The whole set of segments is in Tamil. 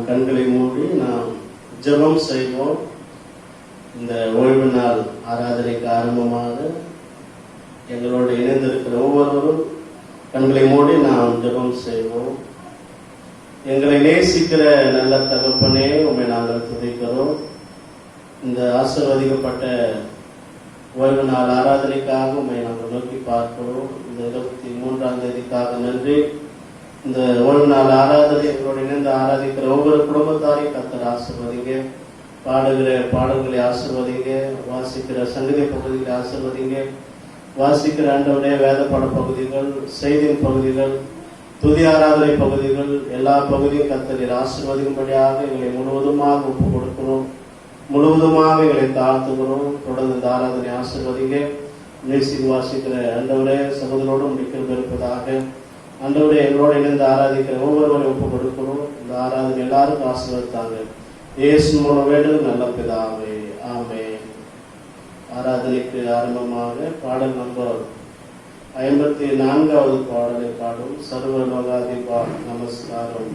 கண்களை மூடி நாம் ஜெபம் செய்வோம். இந்த ஓய்வு நாள் ஆராதனைக்கு ஆரம்பமாக எங்களோடு இணைந்திருக்கிற ஒவ்வொருவரும் கண்களை மூடி நாம் ஜெபம் செய்வோம். எங்களை நேசிக்கிற நல்ல தகப்பனே, உம்மை நாங்கள் துதிக்கிறோம். இந்த ஆசீர்வதிக்கப்பட்ட ஓய்வு நாள் ஆராதனைக்காக உம்மை நாங்கள் நோக்கி பார்க்கிறோம். இந்த 23ஆம் தேதிக்காக நன்றி. இந்த ஓய்வு நாள் ஆராதனை எங்களோடு இணைந்து ஆராதிக்கிற ஒவ்வொரு குடும்பத்தாரையும் கர்த்தர் ஆசீர்வதிங்க. பாடுகிற பாடல்களை ஆசீர்வதிங்க. வாசிக்கிற சங்கீத பகுதிகளை ஆசீர்வதிங்க. வாசிக்கிற ஆண்டவரே வேத பாட பகுதிகள், செய்தியின் பகுதிகள், துதி ஆராதனை பகுதிகள், எல்லா பகுதியும் கர்த்தர் ஆசீர்வதிக்கும்படியாக எங்களை முழுவதுமாக ஒப்பு கொடுக்கணும். முழுவதுமாக எங்களை தாழ்த்துகிறோம். தொடர்ந்து இந்த ஆராதனை ஆசீர்வதிங்க. மியூசிக் வாசிக்கிற ஆண்டவரே சகோதரோடு முடிக்கிறது இருப்பதாக. ஆண்டவரே எங்களோடு இணைந்து ஆராதிக்கிற ஒவ்வொருவரையும் ஒப்பு கொடுக்கணும். இந்த ஆராதனை எல்லாருக்கும் ஆசீர்வதித்தாங்க. இயேசு மூலம் வேண்டும் நல்ல பிதாவே, ஆமென். ஆராதனைக்கு ஆரம்பமாக பாடல் நம்பர் 54வது பாடலை பாடும். சர்வலோகாதிபா நமஸ்காரம்.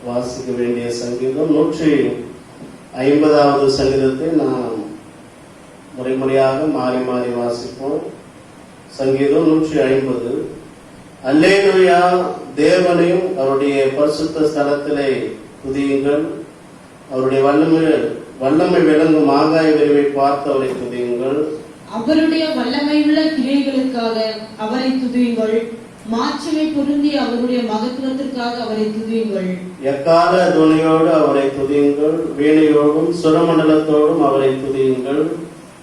வாசிக்க வேண்டிய சங்கீதம் 150வது சங்கீதத்தை நாம் முறைமுறையாக மாறி மாறி வாசிப்போம். சங்கீதம் 150. அல்லேலூயா, தேவனையும் அவருடைய பரிசுத்த ஸ்தலத்திலே துதியுங்கள். அவருடைய வல்லமை விளங்கும் ஆகாய விரிவை பார்த்து அவரை துதியுங்கள். அவருடைய வல்லமையுள்ள கிரியைகளுக்காக அவரை துதியுங்கள். மாட்சிமை பொருந்திய அவருடைய மகத்துவத்திற்காக அவரை துதியுங்கள். எக்கால துணியோடு அவரை துதியுங்கள். வீணையோடும் சுரமண்டலத்தோடும் அவரை துதியுங்கள்.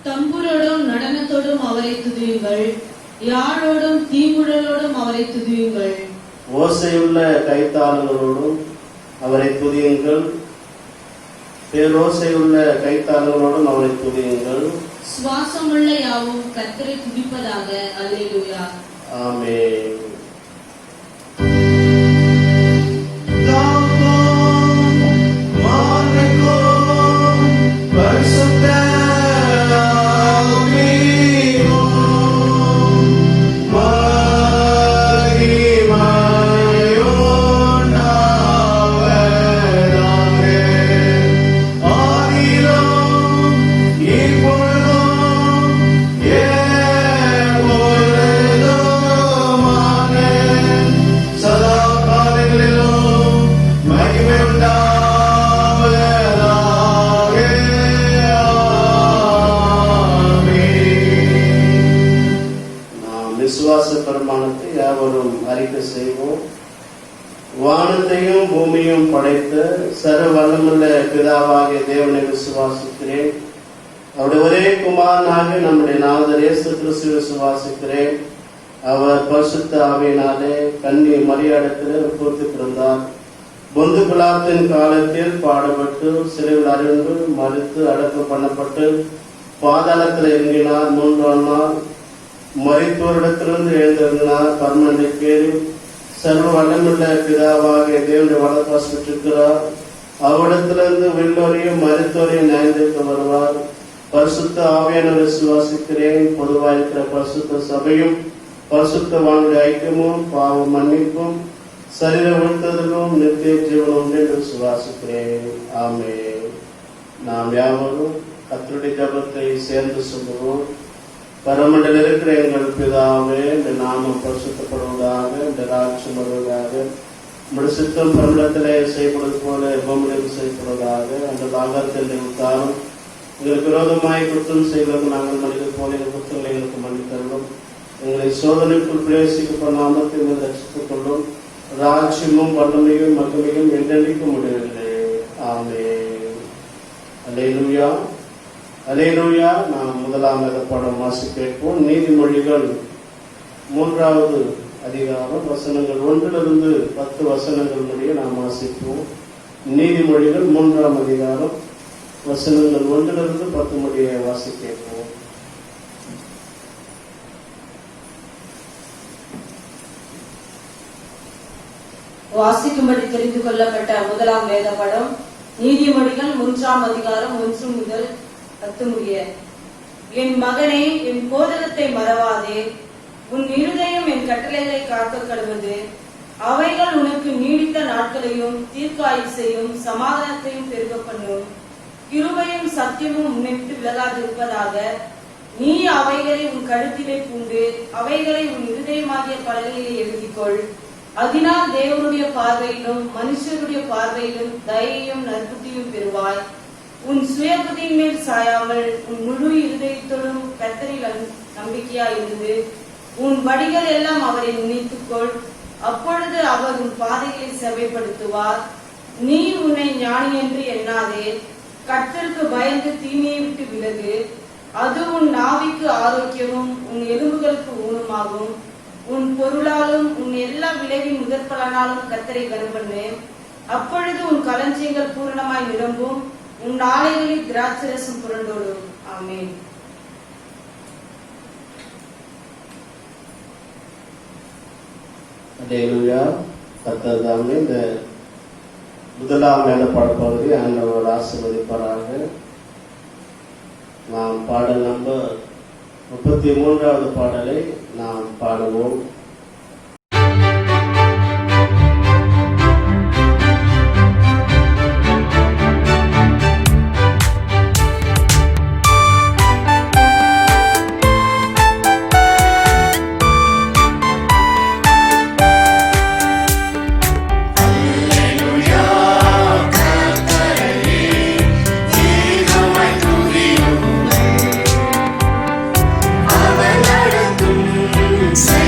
தம்புரோடும் நடனத்தோடும் அவரை துதியுங்கள். யாழோடும் தீங்குழலோடும் அவரை துதியுங்கள். ஓசையுள்ள கைத்தாளங்களோடும் அவரை துதியுங்கள். பேரோசையுள்ள கைத்தாளங்களோடும் அவரை துதியுங்கள். சுவாசமுள்ள யாவும் கர்த்தரை துதிப்பதாக. அல்லேலூயா, ஆமென். My வானத்தையும் பூமியும் படைத்த சர்வ வல்லமுள்ள பிதாவாகிய தேவனை விசுவாசிக்கிறேன். அவருடைய ஒரே குமாரனாக நம்முடைய நாதர் இயேசு கிறிஸ்துவை விசுவாசிக்கிறேன். அவர் பரிசுத்த ஆவியினாலே கன்னி மரியாதையில் பூத்து பிறந்தார். பொந்து பிலாத்தின் காலத்தில் பாடுபட்டு சிறையில் அறைந்து மறித்து அடக்கம் பண்ணப்பட்டு பாதாளத்தில் இறங்கினார். 3ஆம் நாள் மரித்தோரிடத்திலிருந்து எழுந்திருந்தார். பர்மண்டைக்கேறி சர்வ வல்லமுள்ள பிதாவாகிய தேவனுடைய வலப்பாசம் பெற்றிருக்கிறார். அவரிடத்திலிருந்து வெள்ளோரையும் மருத்துவரையும் நியாயந்திருக்க வருவார். பரிசுத்த ஆவியான விசுவாசிக்கிறேன். பொதுவாக இருக்கிற பரிசுத்த சபையும் பரிசுத்தவானுடைய ஐக்கியமும் பாவ மன்னிப்பும் சரீர உழ்த்ததிலும் நித்திய ஜீவனும் என்று விசுவாசிக்கிறேன். ஆமென். நாம் யாவரும் கர்த்தருடைய ஜெபத்தை சேர்ந்து சொல்லுவோம். பரமண்டல இருக்கிற எங்கள் பிதாவே, இந்த நாமம் பரிசுத்தப்படுவதாக, இந்த ராட்சியம் வருவதாக, நம்முடைய சித்தம் பரமண்டலத்திலே செய்யப்படுவது போல பூமியிலும் செய்யப்படுவதாக. அந்த ஆகாரத்தில் தாரும் எங்களுக்கு விரோதமாய் குற்றம் செய்வதற்கு நாங்கள் மனிதர் போல எங்கள் குற்றங்களை எங்களுக்கு மன்னித்தருளும். எங்களை சோதனைக்குள் பிரவேசிக்க நாமத்தை ரட்சித்துக் கொள்ளும். ராட்சியமும் வல்லமையும் மகிமையும் என்றென்றைக்கும் முடியவில்லை. ஆமென். அல்லேலூயா, அல்லேலூயா. நாம் 1ஆம் பாடம் வாசி கேட்போம். நீதிமொழிகள் 3வது அதிகாரம் வசனங்கள் 1 to 10 வசனங்கள் முடிய நாம் வாசிப்போம். நீதிமொழிகள் 3ஆம் அதிகாரம் வசனங்கள் 1 to 10 முடிய வாசி கேட்போம். வாசிக்கும்படி தெரிந்து கொள்ளப்பட்ட 1ஆம் வேத படம் நீதிமொழிகள் 3ஆம் அதிகாரம் 1 முதல் 10 முடிய. என் மகனே, என் போதகத்தை மறவாதே. உன் இருதயம் என் கட்டளைகளை காக்க கடவது. அவைகள் உனக்கு நீடித்த நாட்களையும் தீர்க்காயுசையும் சமாதானத்தையும் பெருக பண்ணும். கிருபையும் சத்தியமும் உன்னை விட்டு விலகாதிருப்பதாக. நீ அவைகளை உன் கழுத்திலே பூண்டு அவைகளை உன் இருதயமாகிய பலகையிலே எழுதிக்கொள். அதனால் தேவனுடைய பார்வையிலும் மனுஷருடைய பார்வையிலும் தயையும் நற்புத்தியும் பெறுவாய். உன் சுயபுத்தியின் மேல் சாயாமல் உன் முழு இருதயத்தோடும் கர்த்தரில் நம்பிக்கையாயிருந்து உன் படிகள் எல்லாம் அவரை நினைத்துக்கொள். அப்பொழுது அவர் உன் பாதைகளை செவைப்படுத்துவார். நீ உன்னை ஞானி என்று எண்ணாதே. கர்த்தருக்கு பயந்து தீமையை விட்டு விலகு. அது உன் நாவிக்கு ஆரோக்கியமும் உன் எலும்புகளுக்கு ஊனமாகும். உன் பொருளாலும் உன் எல்லா விளைவின் முதற்பலனாலும் கர்த்தரை கனம்பண்ணு. அப்பொழுது உன் களஞ்சியங்கள் பூரணமாய் நிரம்பும். உன் ஆலைகளில் திராட்சரசம் புரண்டோடும். ஆமென். அல்லேலூயா. கர்த்தர் தாமே இந்த 1ஆம் வேத பாடப்பகுதி ஆண்டவர் ஆசீர்வதிப்பாராக. நாம் பாடல் நம்பர் 33வது பாடலை நாம் பாடுவோம். Say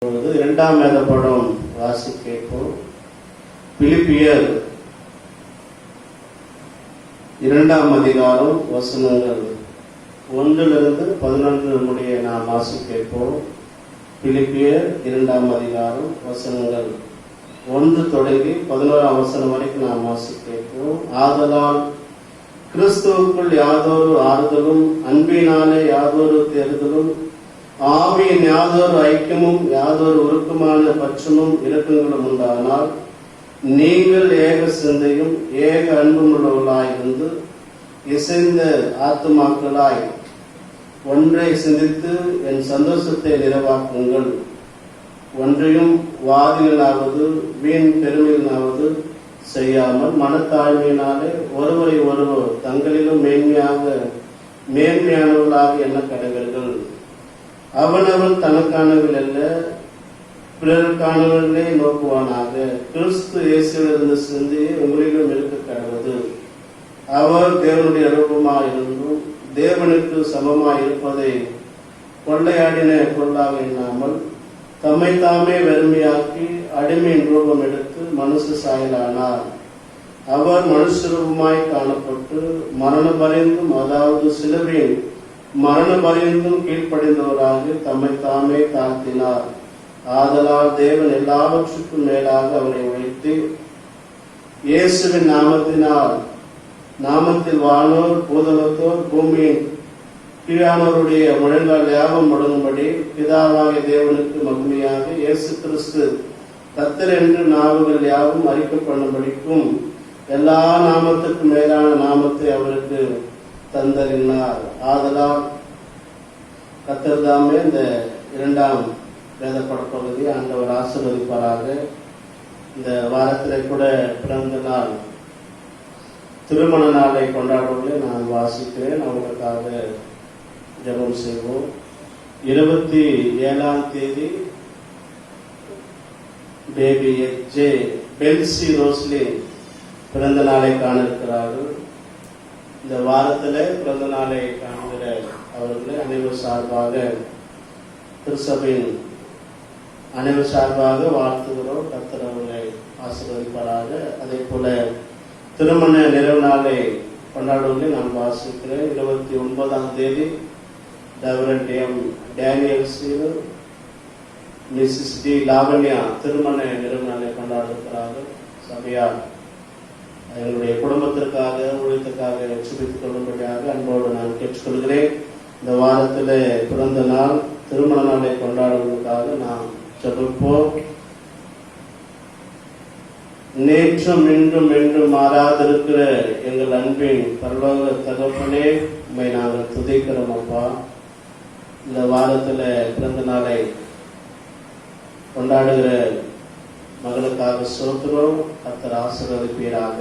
இரண்டாம் வேதப்படம் வாசிக்க கேட்போம். பிலிப்பியர் 2ஆம் அதிகாரம் வசனங்கள் 1-11 முடிய நாம் வாசிக்க கேட்போம். பிலிப்பியர் 2ஆம் அதிகாரம் வசனங்கள் 1 தொடங்கி 11ஆம் வசனம் வரைக்கும் நாம் வாசிக்க கேட்போம். ஆதலால் கிறிஸ்துவுக்குள் யாதொரு ஆறுதலும், அன்பினாலே யாதொரு தேறுதலும், ஆவியின் யாதொரு ஐக்கியமும், யாதொரு உருக்கமான பட்சமும் இரக்கங்களும் உண்டானால், நீங்கள் ஏக சிந்தையும் ஏக அன்பும் உள்ளவர்களாய் இருந்து இசைந்த ஆத்துமாக்களாய் ஒன்றை சிந்தித்து என் சந்தோஷத்தை நிறைவாக்குங்கள். ஒன்றையும் வாதிகளாவது வீண் பெருமையினாவது செய்யாமல் மனத்தாழ்மையினாலே ஒருவரை ஒருவர் தங்களிலும் மேன்மையானவர்களாக எண்ண கடவர்கள். அவனவன் தனக்கானவர்கள் அல்ல, பிறருக்கானவர்களே நோக்குவானாக. கிறிஸ்து இயேசுவிலிருந்து சிந்தையை உங்களிடம் இருக்க கடவுது. அவர் தேவனுடைய ரூபமாயிருந்தும் தேவனுக்கு சமமாய் இருப்பதை கொள்ளையாடின பொருளாக எண்ணாமல் தம்மை தாமே வெறுமையாக்கி அடிமையின் ரூபம் எடுத்து மனுஷ சாயலானார். அவர் மனுஷ ரூபமாய் காணப்பட்டு மரண பரியந்தும், அதாவது சிலுவையின் மரண பரியந்தும் கீழ்ப்படிந்தவராக தம்மை தாமே தாழ்த்தினார். ஆதலால் தேவன் எல்லாவற்றுக்கும் மேலாக அவரை உயர்த்தி இயேசுவின் நாமத்தில் வானோர் பூதலத்தோர் பூமியின் கீழானோருடைய முழங்கால் யாவும் முடங்கும்படி பிதாவாகிய தேவனுக்கு மகிமையாக இயேசு கிறிஸ்து கர்த்தர் என்று நாவுகள் யாவும் அறிக்கப்படும்படிக்கும் எல்லா நாமத்துக்கும் மேலான நாமத்தை அவருக்கு தந்தறினார். ஆதலால் கர்த்தர் தாமே இந்த 2ஆம் வேதப்பட பகுதி ஆண்டவர் ஆசீர்வதிப்பாராக. இந்த வாரத்திலே கூட பிறந்த நாள் திருமண நாளை கொண்டாடுவதை நான் வாசிக்கிறேன். அவங்களுக்காக ஜெபம் செய்வோம். 27ஆம் தேதி பேபி ஜே பெல்சி ரோஸ்லின் பிறந்த நாளை காண இருக்கிறார்கள். இந்த வாரத்தில் பிறந்த நாளை காண்கிற அவர்களை அனைவர் சார்பாக திருசபையின் அனைவர் சார்பாக வாழ்த்துகிறோம். கர்த்தர் அவர்களை ஆசீர்வதிப்பாராக. அதே போல திருமண நிறைவு நாளை கொண்டாடுவதை நான் வாசிக்கிறேன். 29ஆம் தேதி reverend M Daniel Seevar, Mrs D Lavanya திருமண நிறைவு நாளை கொண்டாடுகிறார்கள். சபையார் எங்களுடைய குடும்பத்திற்காக ஊழியத்திற்காக சுபித்துக் கொள்ளும்படியாக அன்போடு நான் கேட்டுக்கொள்கிறேன். இந்த வாரத்தில் பிறந்த நாள் திருமண நாளை கொண்டாடுவதற்காக நாம் ஜெபிப்போம். நேற்றும் இன்றும் என்றும் மாறாதிருக்கிற எங்கள் அன்பின் பரலோக தகப்பனே, உம்மை நாங்கள் துதிக்கிறோம் அப்பா. இந்த வாரத்தில் பிறந்த நாளை கொண்டாடுகிற மகளுக்காக சோத்திரம். கர்த்தர் ஆசீர்வதிப்பீராக.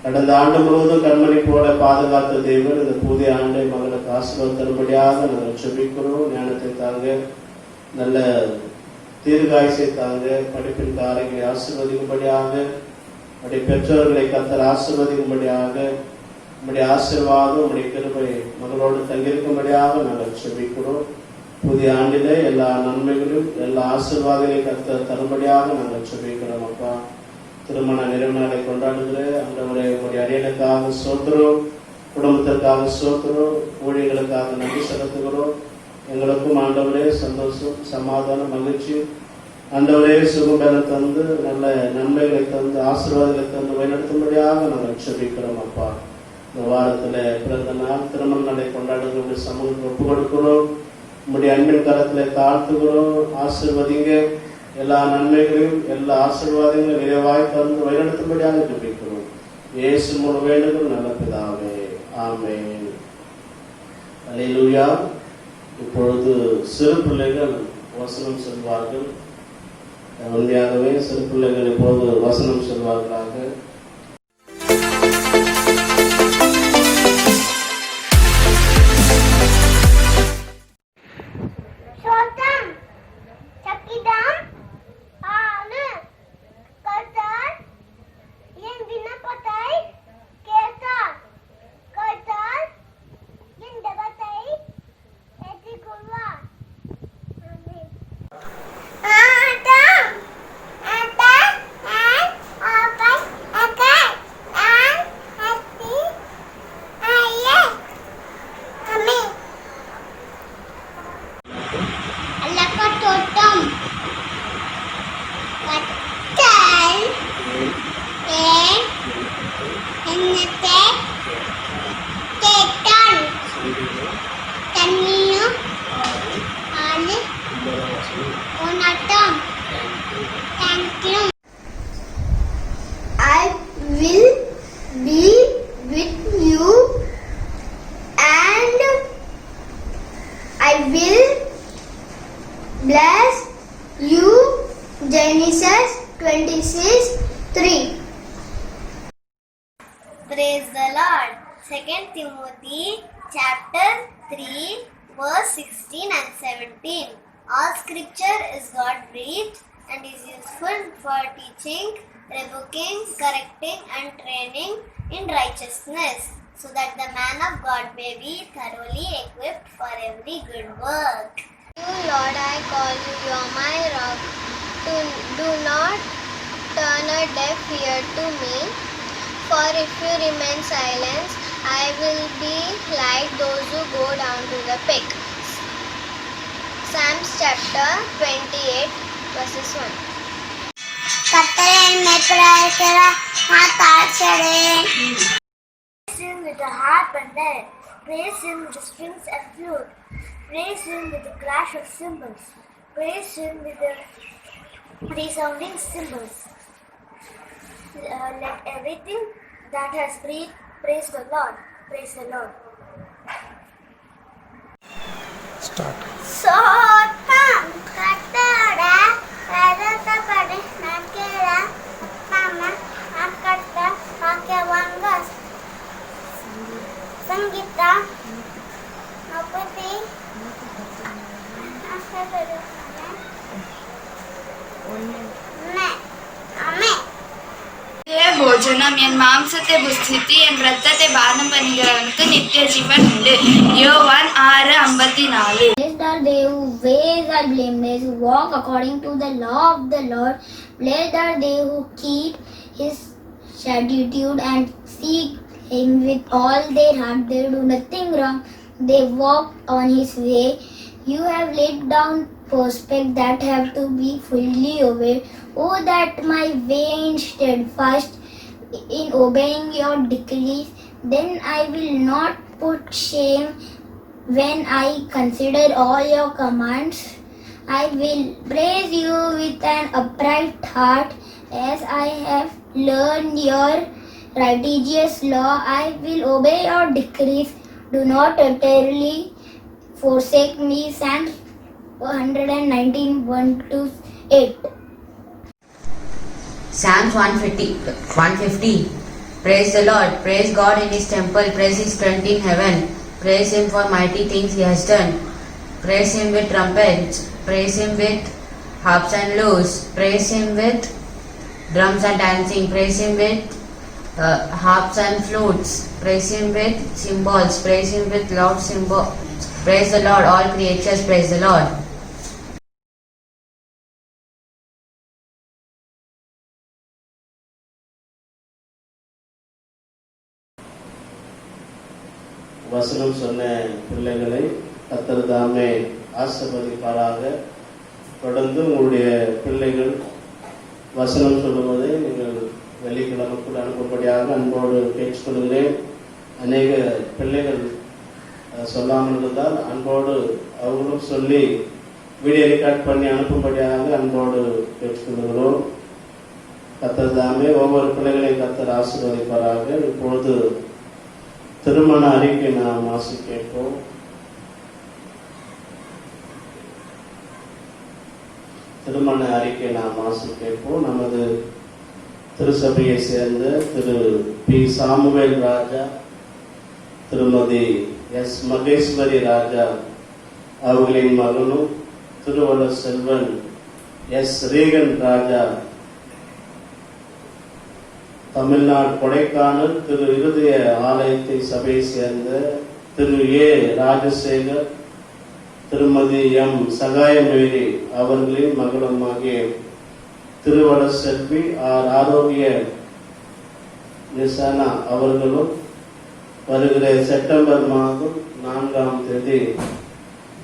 கடந்த ஆண்டு முழுவதும் கண்மணி போல பாதுகாத்த தேவன் இந்த புதிய ஆண்டை மகளுக்கு ஆசீர்வாதம் தரும்படியாக நாங்கள் ஜெபிக்கிறோம். ஞானத்தை தாங்க, நல்ல தீர்காயுசை தாங்க, படிப்பின் காரியங்களை ஆசீர்வதிக்கும்படியாக, நம்முடைய பெற்றோர்களை கர்த்தர் ஆசீர்வதிக்கும்படியாக, நம்முடைய ஆசீர்வாதம் நம்முடைய கிருபை மகளோடு தங்கியிருக்கும்படியாக நாங்கள் ஜெபிக்கிறோம். புதிய ஆண்டிலே எல்லா நன்மைகளும் எல்லா ஆசீர்வாதங்களையும் கர்த்தர் தரும்படியாக நாங்கள் ஜெபிக்கிறோம் அப்பா. திருமண நிறைவு நாளை கொண்டாடுகிற ஆண்டவரே, உங்களுடைய அடியனுக்காக சோத்திரம், குடும்பத்திற்காக சோத்திரம், ஊழியர்களுக்காக நன்றி செலுத்துகிறோம். எங்களுக்கும் ஆண்டவரே சந்தோஷம், சமாதானம், மகிழ்ச்சி, ஆண்டவரே சுகபல தந்து நல்ல நன்மைகளை தந்து ஆசீர்வாதங்களை தந்து வழிநடத்தும்படியாக நாங்கள் ஜெபிக்கிறோம் அப்பா. இந்த வாரத்தில் பிறந்த நாள் திருமண நாளை கொண்டாடுகிற சமூகத்தை ஒப்பு கொடுக்கிறோம். உங்களுடைய அன்பின் கரத்தில் தாழ்த்துகிறோம். ஆசீர்வதிங்க, எல்லா நன்மைகளையும் எல்லா ஆசீர்வாதங்களையும் நிறைவாய் தந்து வழிநடத்தும்படியாக ஜெபிக்கிறோம். இயேசு மூலம் வேண்டுகிறோம் நல்ல பிதாவே, ஆமென். அல்லேலூயா. இப்பொழுது சிறு பிள்ளைகள் வசனம் சொல்வார்கள். உண்மையாகவே சிறு பிள்ளைகள் இப்போது வசனம் சொல்வார்களாக. Amen. Alakatotam. Katal. Ennate. Ketan. Tanniyu. Alu. Onatam. Thank you. I will be with you and I will bless you. Genesis 26:3. Praise the Lord. 2 Timothy chapter 3 verse 16 and 17. All scripture is God breathed and is useful for teaching, rebuking, correcting and training in righteousness, so that the man of God may be thoroughly equipped for every good work. You, Lord, I call you, you are my rock. Do not turn a deaf ear to me, for if you remain silent, I will be like those who go down to the pit. Psalms chapter 28 verses 1. Praise him with the harp and lyre. Praise him with the strings and flute. Praise him with the crash of cymbals. Praise him with the resounding cymbals. Let everything that has breathed praise the Lord. Praise the Lord. Start. Sotam katara radata pade nakera mama akata akyawangas Sangita Napati Asapadu Amen. போஜனம் என் மாம்சத்தை புசித்து என் இரத்தத்தை பானம் பண்ணுகிறவனுக்கு நித்திய ஜீவன் உண்டு. யோவான் 6:54. Blessed are they whose ways are blameless, who walk according to the law of the Lord. Blessed are they who keep his statutes and seek him with all their heart. They do nothing wrong, they walk on his way. You have laid down prospects that have to be fully obeyed. Oh, that my way is steadfast in obeying your decrees, then I will not put shame when I consider all your commands. I will praise you with an upright heart as I have learned your righteous law. I will obey your decrees. Do not utterly forsake me. Psalms 119:1-8. Psalms 150. Praise the Lord. Praise God in his temple. Praise his strength in heaven. Praise him for mighty things he has done. Praise him with trumpets. Praise him with harps and lutes. Praise him with drums and dancing. Praise him with harps and flutes. Praise him with cymbals. Praise him with loud cymbals. Praise the Lord, all creatures. Praise the Lord. வசனம் சொன்ன பிள்ளைகளை கர்த்தர் தாமே ஆசீர்வதிப்பாராக. தொடர்ந்து உங்களுடைய பிள்ளைகள் வசனம் சொல்லுவதை நீங்கள் வெள்ளிக்கிழமைக்குள் அனுப்பும்படியாக அன்போடு கேட்டுக்கொள்கிறேன். அநேக பிள்ளைகள் சொல்லாமல் இருந்தால் அன்போடு அவங்களும் சொல்லி வீடியோ ரெக்கார்ட் பண்ணி அனுப்பும்படியாக அன்போடு கேட்டுக்கொள்கிறோம். கர்த்தர் தாமே ஒவ்வொரு பிள்ளைகளையும் கர்த்தர் ஆசீர்வதிப்பாராக. இப்பொழுது திருமண அறிக்கை நாம் வாசிப்போம். திருமண அறிக்கை நாம் வாசிப்போம். நமது திருசபையை சேர்ந்த திரு பி. சாமுவேல் ராஜா, திருமதி எஸ். மகேஸ்வரி ராஜா அவர்களின் மகனும் திருவள்ளுவர் செல்வன் எஸ். ரீகன் ராஜா, தமிழ்நாடு கொடைக்கானல் திரு இருதய ஆலயத்தை சபையை சேர்ந்த திரு ஏ. ராஜசேகர், திருமதி எம். சகாயமேரி அவர்களின் மகளுமாகிய திருவள்ளுவர் செல்வி ஆர். ஆரோக்கிய நிசானா அவர்களும் வருகிற செப்டம்பர் மாதம் 4ஆம் தேதி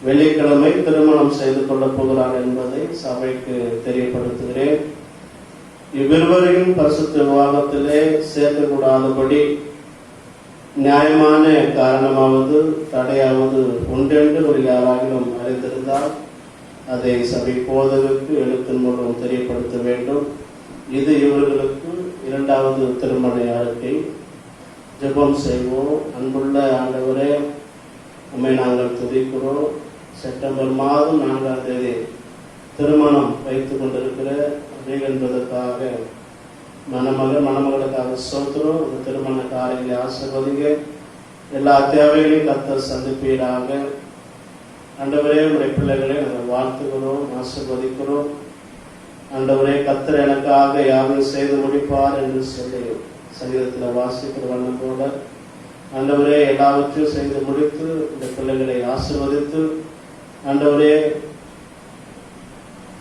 வெள்ளிக்கிழமை திருமணம் செய்து கொள்ளப் போகிறார் என்பதை சபைக்கு தெரியப்படுத்துகிறேன். இவ்விருவரையும் பரிசுத்த விவாகத்திலே சேர்க்கக்கூடாதபடி நியாயமான காரணமாவது தடையாவது ஒன்றென்று ஒரு யாராகிலும் அறிந்திருந்தால் அதை சபை போதகருக்கு எழுத்தின் மூலம் தெரியப்படுத்த வேண்டும். இது இவர்களுக்கு இரண்டாவது திருமண அறிக்கை. ஜெபம் செய்வோம். அன்புள்ள ஆண்டவரே, உம்மை நாங்கள் துதிக்கிறோம். செப்டம்பர் மாதம் 4ஆம் தேதி திருமணம் வைத்துக் கொண்டிருக்கிற என்பதற்காக மணமகளுக்காக சோத்திரம். இந்த திருமண காரியங்களை ஆசீர்வதிங்க. எல்லா தேவைகளையும் கர்த்தர் சந்திப்பீராக. ஆண்டவரே, உடைய பிள்ளைகளை நாங்கள் வாழ்த்துகிறோம், ஆசீர்வதிக்கிறோம். ஆண்டவரே, கர்த்தர் எனக்காக யாரும் செய்து முடிப்பார் என்று சொல்லி சங்கீதத்தில் வாசிக்கிற வண்ணம் போல ஆண்டவரே எல்லாவற்றையும் செய்து முடித்து இந்த பிள்ளைகளை ஆசீர்வதித்து ஆண்டவரே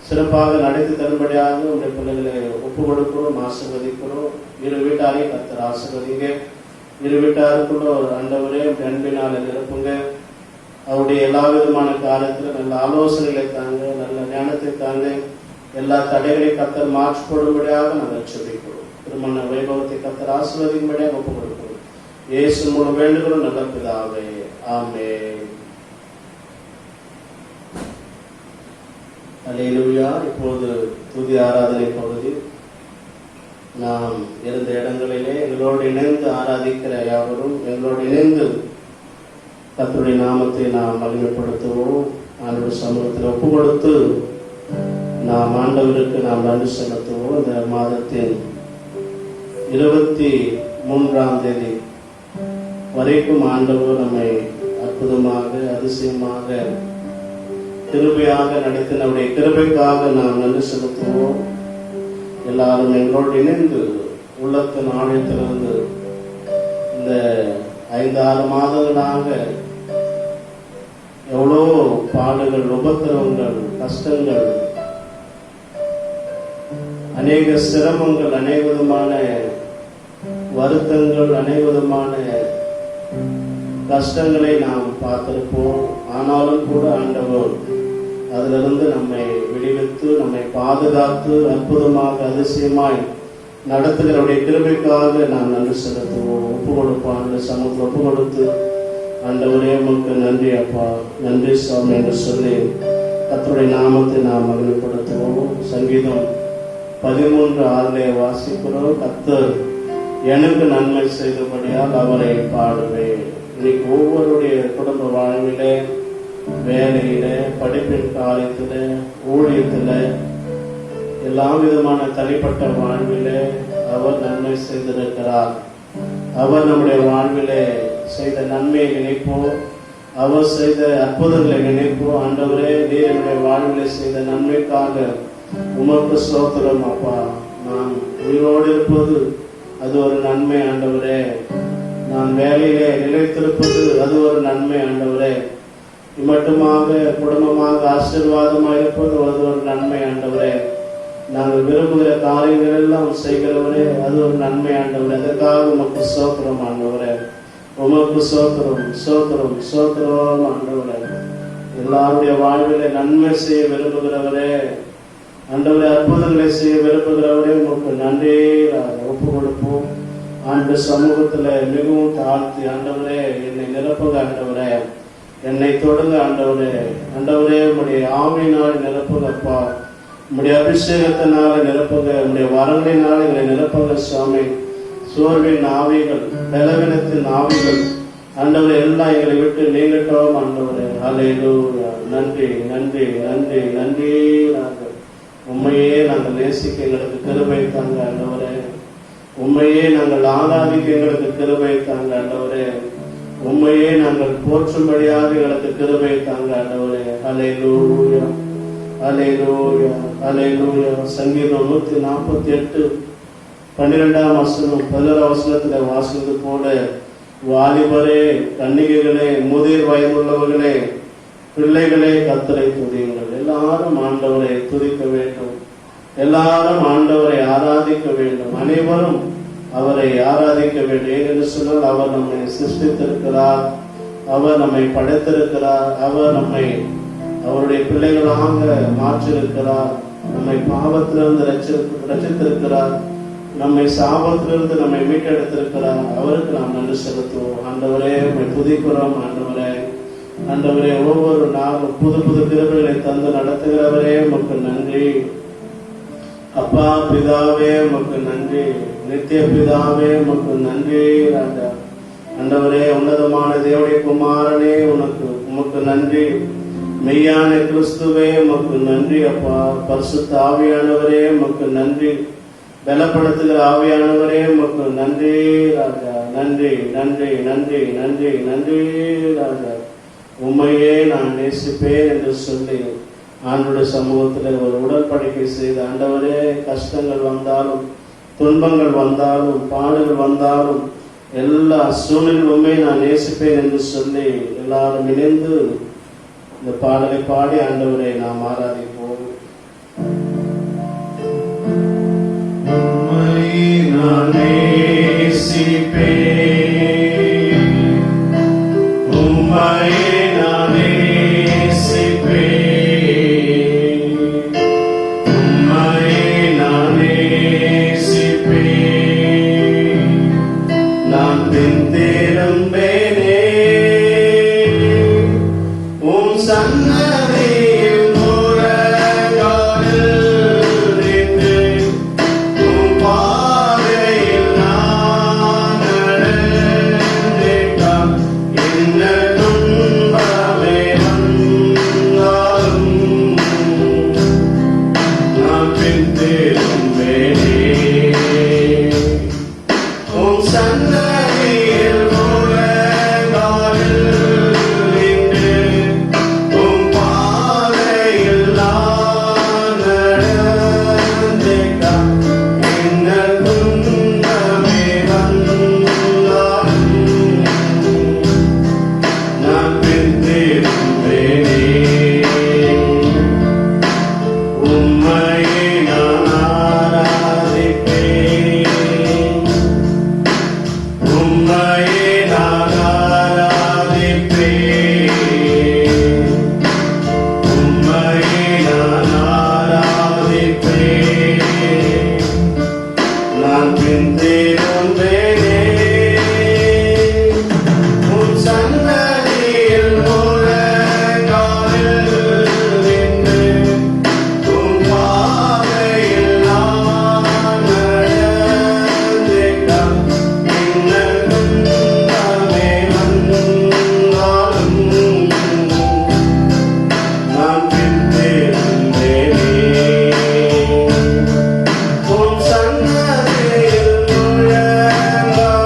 சிறப்பாக நடத்தி தரும்படியாக உடைய பிள்ளைகளை ஒப்பு கொடுக்கிறோம், ஆசீர்வதிக்கிறோம். இரு வீட்டாரையும் கர்த்தர் ஆசீர்வதிங்க. இரு வீட்டாருக்குள்ள ஆண்டவரே அன்பினால நிரப்புங்க. அவருடைய எல்லா விதமான காரியத்தில் நல்ல ஆலோசனைகளை தாங்க, நல்ல ஞானத்தை தாங்க. எல்லா தடைகளையும் கர்த்தர் மாற்றிக்கொள்ளும்படியாக நாங்கள் செபிக்கிறோம். திருமண வைபவத்தை கர்த்தர் ஆசீர்வதிக்கும்படியாக ஒப்பு கொடுக்கிறோம். இயேசு மூலம் வேண்டுகிறோம் நல்ல பிதாவே, ஆமென். அல்லேலூயா. இப்போது துதி ஆராதனை பகுதி. நாம் இருந்த இடங்களிலே எங்களோடு இணைந்து ஆராதிக்கிற யாவரும் எங்களோடு இணைந்து கர்த்தருடைய நாமத்தை நாம் மகிமைப்படுத்துவோம். ஆண்டவர் சமூகத்தில் ஒப்பு கொடுத்து நாம் ஆண்டவருக்கு நாம் நன்றி செலுத்துவோம். இந்த மாதத்தின் 23ஆம் தேதி வரைக்கும் ஆண்டவர் நம்மை அற்புதமாக அதிசயமாக கிருபையாக நடத்தி நம்முடைய கிருபைக்காக நாம் நன்றி செலுத்துவோம். எல்லாரும் எங்களோடு இணைந்து உள்ளத்தின் ஆழத்திலிருந்து இந்த 5-6 மாதங்களாக எவ்வளோ பாடுகள், உபத்திரவங்கள், கஷ்டங்கள், அநேக சிரமங்கள், அநேக விதமான வருத்தங்கள், அநேக விதமான கஷ்டங்களை நாம் பார்த்திருப்போம். ஆனாலும் கூட ஆண்டவர் அதிலிருந்து நம்மை விடுவித்து நம்மை பாதுகாத்து அற்புதமாக அதிசயமாய் நடத்துகிறவருடைய கிருபைக்காக நாம் நன்றி செலுத்துவோம். ஒப்பு கொடுப்போம். அந்த சமூகத்தில் ஒப்பு கொடுத்து ஆண்டவரே உமக்கு நன்றி அப்பா, நன்றி சுவாமி என்று சொல்லி கர்த்தருடைய நாமத்தை நாம் மகிமைப்படுத்துவோம். சங்கீதம் 13:6 வாசிக்கிறோம். கர்த்தர் எனக்கு நன்மை செய்தபடியால் அவரை பாடுவேன். இன்னைக்கு ஒவ்வொருடைய குடும்ப வாழ்விலே, வேலையில, படிப்பின் காரியத்துல, ஊழியத்துல, எல்லா விதமான தனிப்பட்ட வாழ்விலே அவர் நன்மை செய்திருக்கிறார். அவர் நம்முடைய வாழ்விலே செய்த நன்மையை நினைப்போம், அவர் செய்த அற்புதங்களை நினைப்போம். ஆண்டவரே, நீர் என்னுடைய வாழ்விலே செய்த நன்மைக்காக உமக்கு ஸ்தோத்திரம் அப்பா. நான் உயிரோடு இருப்பது அது ஒரு நன்மை ஆண்டவரே. நான் வேலையிலே நிலைத்திருப்பது அது ஒரு நன்மை ஆண்டவரே. மட்டுமாக குடும்பமாக ஆசீர்வாதமாக இருப்பது அது ஒரு நன்மை ஆண்டவரே. நாங்கள் விரும்புகிற காரியங்கள் எல்லாம் செய்கிறவரே அது ஒரு நன்மை ஆண்டவரே. அதற்காக உமக்கு ஸ்தோத்திரம் ஆண்டவரே. உமக்கு ஸ்தோத்திரம், ஸ்தோத்திரம், ஸ்தோத்திரம் ஆண்டவரே. எல்லாருடைய வாழ்விலே நன்மை செய்ய விரும்புகிறவரே ஆண்டவரே, அற்புதங்களை செய்ய விரும்புகிறவரே உமக்கு நன்றி ஒப்பு கொடுப்போம். ஆண்டு சமூகத்துல மிகவும் தாழ்த்தி ஆண்டவரே என்னை நிரப்புங்க ஆண்டவரே, என்னை தொடுங்க ஆண்டவரே. ஆண்டவரே உம்முடைய ஆவியினால் நிரப்புங்க அப்பா, உம்முடைய அபிஷேகத்தினால நிரப்புங்க, உம்முடைய வரங்களினால் எங்களை நிரப்புங்க சுவாமி. சோர்வின் ஆவிகள், பலவீனத்தின் ஆவிகள் ஆண்டவரே எல்லாம் எங்களை விட்டு நீங்கட்டும் ஆண்டவரே. அல்லேலூயா. நன்றி நன்றி நன்றி நன்றி. உண்மையே நாங்கள் நேசிக்க எங்களுக்கு கிருபை தாங்க ஆண்டவரே. உண்மையே நாங்கள் ஆராதிக்க எங்களுக்கு கிருபை தாங்க ஆண்டவரே. உண்மையே நாங்கள் போற்றும்படியாக எங்களுக்கு கிருபை தாங்க ஆண்டவரே. அல்லேலூயா, அல்லேலூயா, அல்லேலூயா. சங்கீதம் 148 12ஆம் வசனம் 11ஆம் வசனத்துல வாசித்தது போல, வாலிபரே, கன்னிகைகளே, முதிர் வயதுள்ளவர்களே, பிள்ளைகளே கர்த்தரை துதியுங்கள். எல்லாரும் ஆண்டவரை துதிக்க வேண்டும், எல்லாரும் ஆண்டவரை ஆராதிக்க வேண்டும், அனைவரும் அவரை ஆராதிக்க வேண்டும். ஏனென்று சொன்னால் அவர் நம்மை சிருஷ்டித்திருக்கிறார், அவர் நம்மை படைத்திருக்கிறார். அவர் நம்மை அவருடைய பிள்ளைகளாக மாற்றிருக்கிறார். நம்மை பாவத்திலிருந்து ரட்சித்திருக்கிறார். நம்மை சாபத்திலிருந்து நம்மை மீட்டெடுத்திருக்கிறார். அவருக்கு நாம் நன்றி செலுத்துவோம். ஆண்டவரே, உம்மை துதிக்கிறோம். ஆண்டவரே, ஒவ்வொரு நாளும் புது புது கிருபைகளை தந்து நடத்துகிறவரே, உமக்கு நன்றி. அப்பா பிதாவே, உமக்கு நன்றி. நித்திய பிதாவே, உமக்கு நன்றி. ஆண்டவரே, உன்னதமான தேவனுடைய குமாரனே, உமக்கு நன்றி. மெய்யான கிறிஸ்துவே, உமக்கு நன்றி. அப்பா பரிசுத்த ஆவியானவரே, உமக்கு நன்றி. பலப்படுத்துகிற ஆவியானவரே, உமக்கு நன்றி ராஜா. நன்றி நன்றி நன்றி நன்றி நன்றி ராஜா. உம்மையே நான் நேசிப்பேன் என்று சொல்லி ஆண்டவருடைய சமூகத்தில் ஒரு உடன்படிக்கை செய்த ஆண்டவரே, கஷ்டங்கள் வந்தாலும் துன்பங்கள் வந்தாலும் பாடுகள் வந்தாலும் எல்லா சூழ்நிலையுமே நான் நேசிப்பேன் என்று சொல்லி எல்லாரும் இணைந்து இந்த பாடலை பாடி ஆண்டவரை நாம் ஆராதிப்போம். நான் நேசிப்பேன், உம்மையே நான் நேசிப்பேன், உம்மையே நான் நேசிப்பேன். நான் பின்திரும்பேனே உம் சன்னதியில் முழங்காலில் நின்று, உம் பாதையில் நான் நடந்திட்டால் என்ன துன்பமே வந்தாலும் நான் பின்திரும்பேனே உம் சன்னதியில் முழங்காலில் நின்று, உம் பாதையில் நான் நடந்திட்டால் என்ன துன்பமே வந்தாலும் நான் பின்திரும்பேனே. உம்மையே நான் ஆராதிப்பேன், உம்மையே நான் ஆராதிப்பேன், உம்மையே நான் ஆராதிப்பேன். நான் பின்திரும்பேனே உம் சன்னதியில் முழங்காலில் நின்று, உம் பாதையில் நான் நடந்திட்டால் என்ன துன்பமே வந்தாலும் நான் பின்திரும்பேனே. உம் சன்னதியில் முழங்காலில்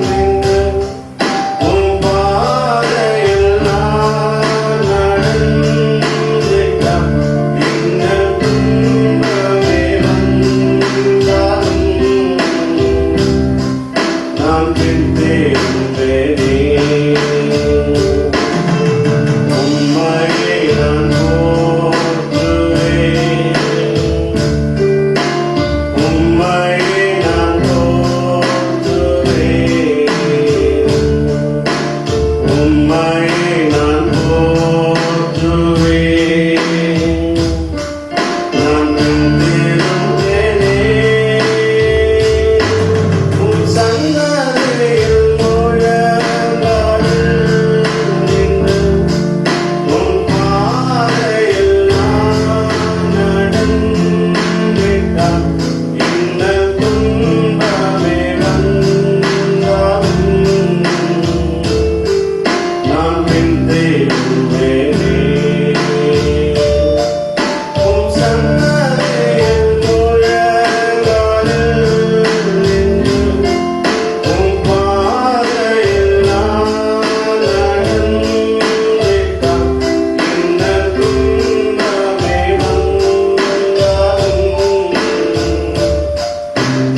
நின்று, உம் பாதையில் நான் நடந்திட்டால் என்ன துன்பமே வந்தாலும் நான் பின்திரும்பேனே. உம்மையே நான் போற்றுவேன், உம்மையே நான் போற்றுவேன், உம்மையே நான் போற்றுவேன். நான் பின்திரும்பேனே உம் சன்னதியில் முழங்காலில் நின்று, உம் பாதையில் நான் நடந்திட்டால் என்ன துன்பமே வந்தாலும் நான் பின்திரும்பேனே. உம் சன்னதியில் முழங்காலில் நின்று, உம் பாதையில் நான் நடந்திட்டால் என்ன துன்பமே வந்தாலும்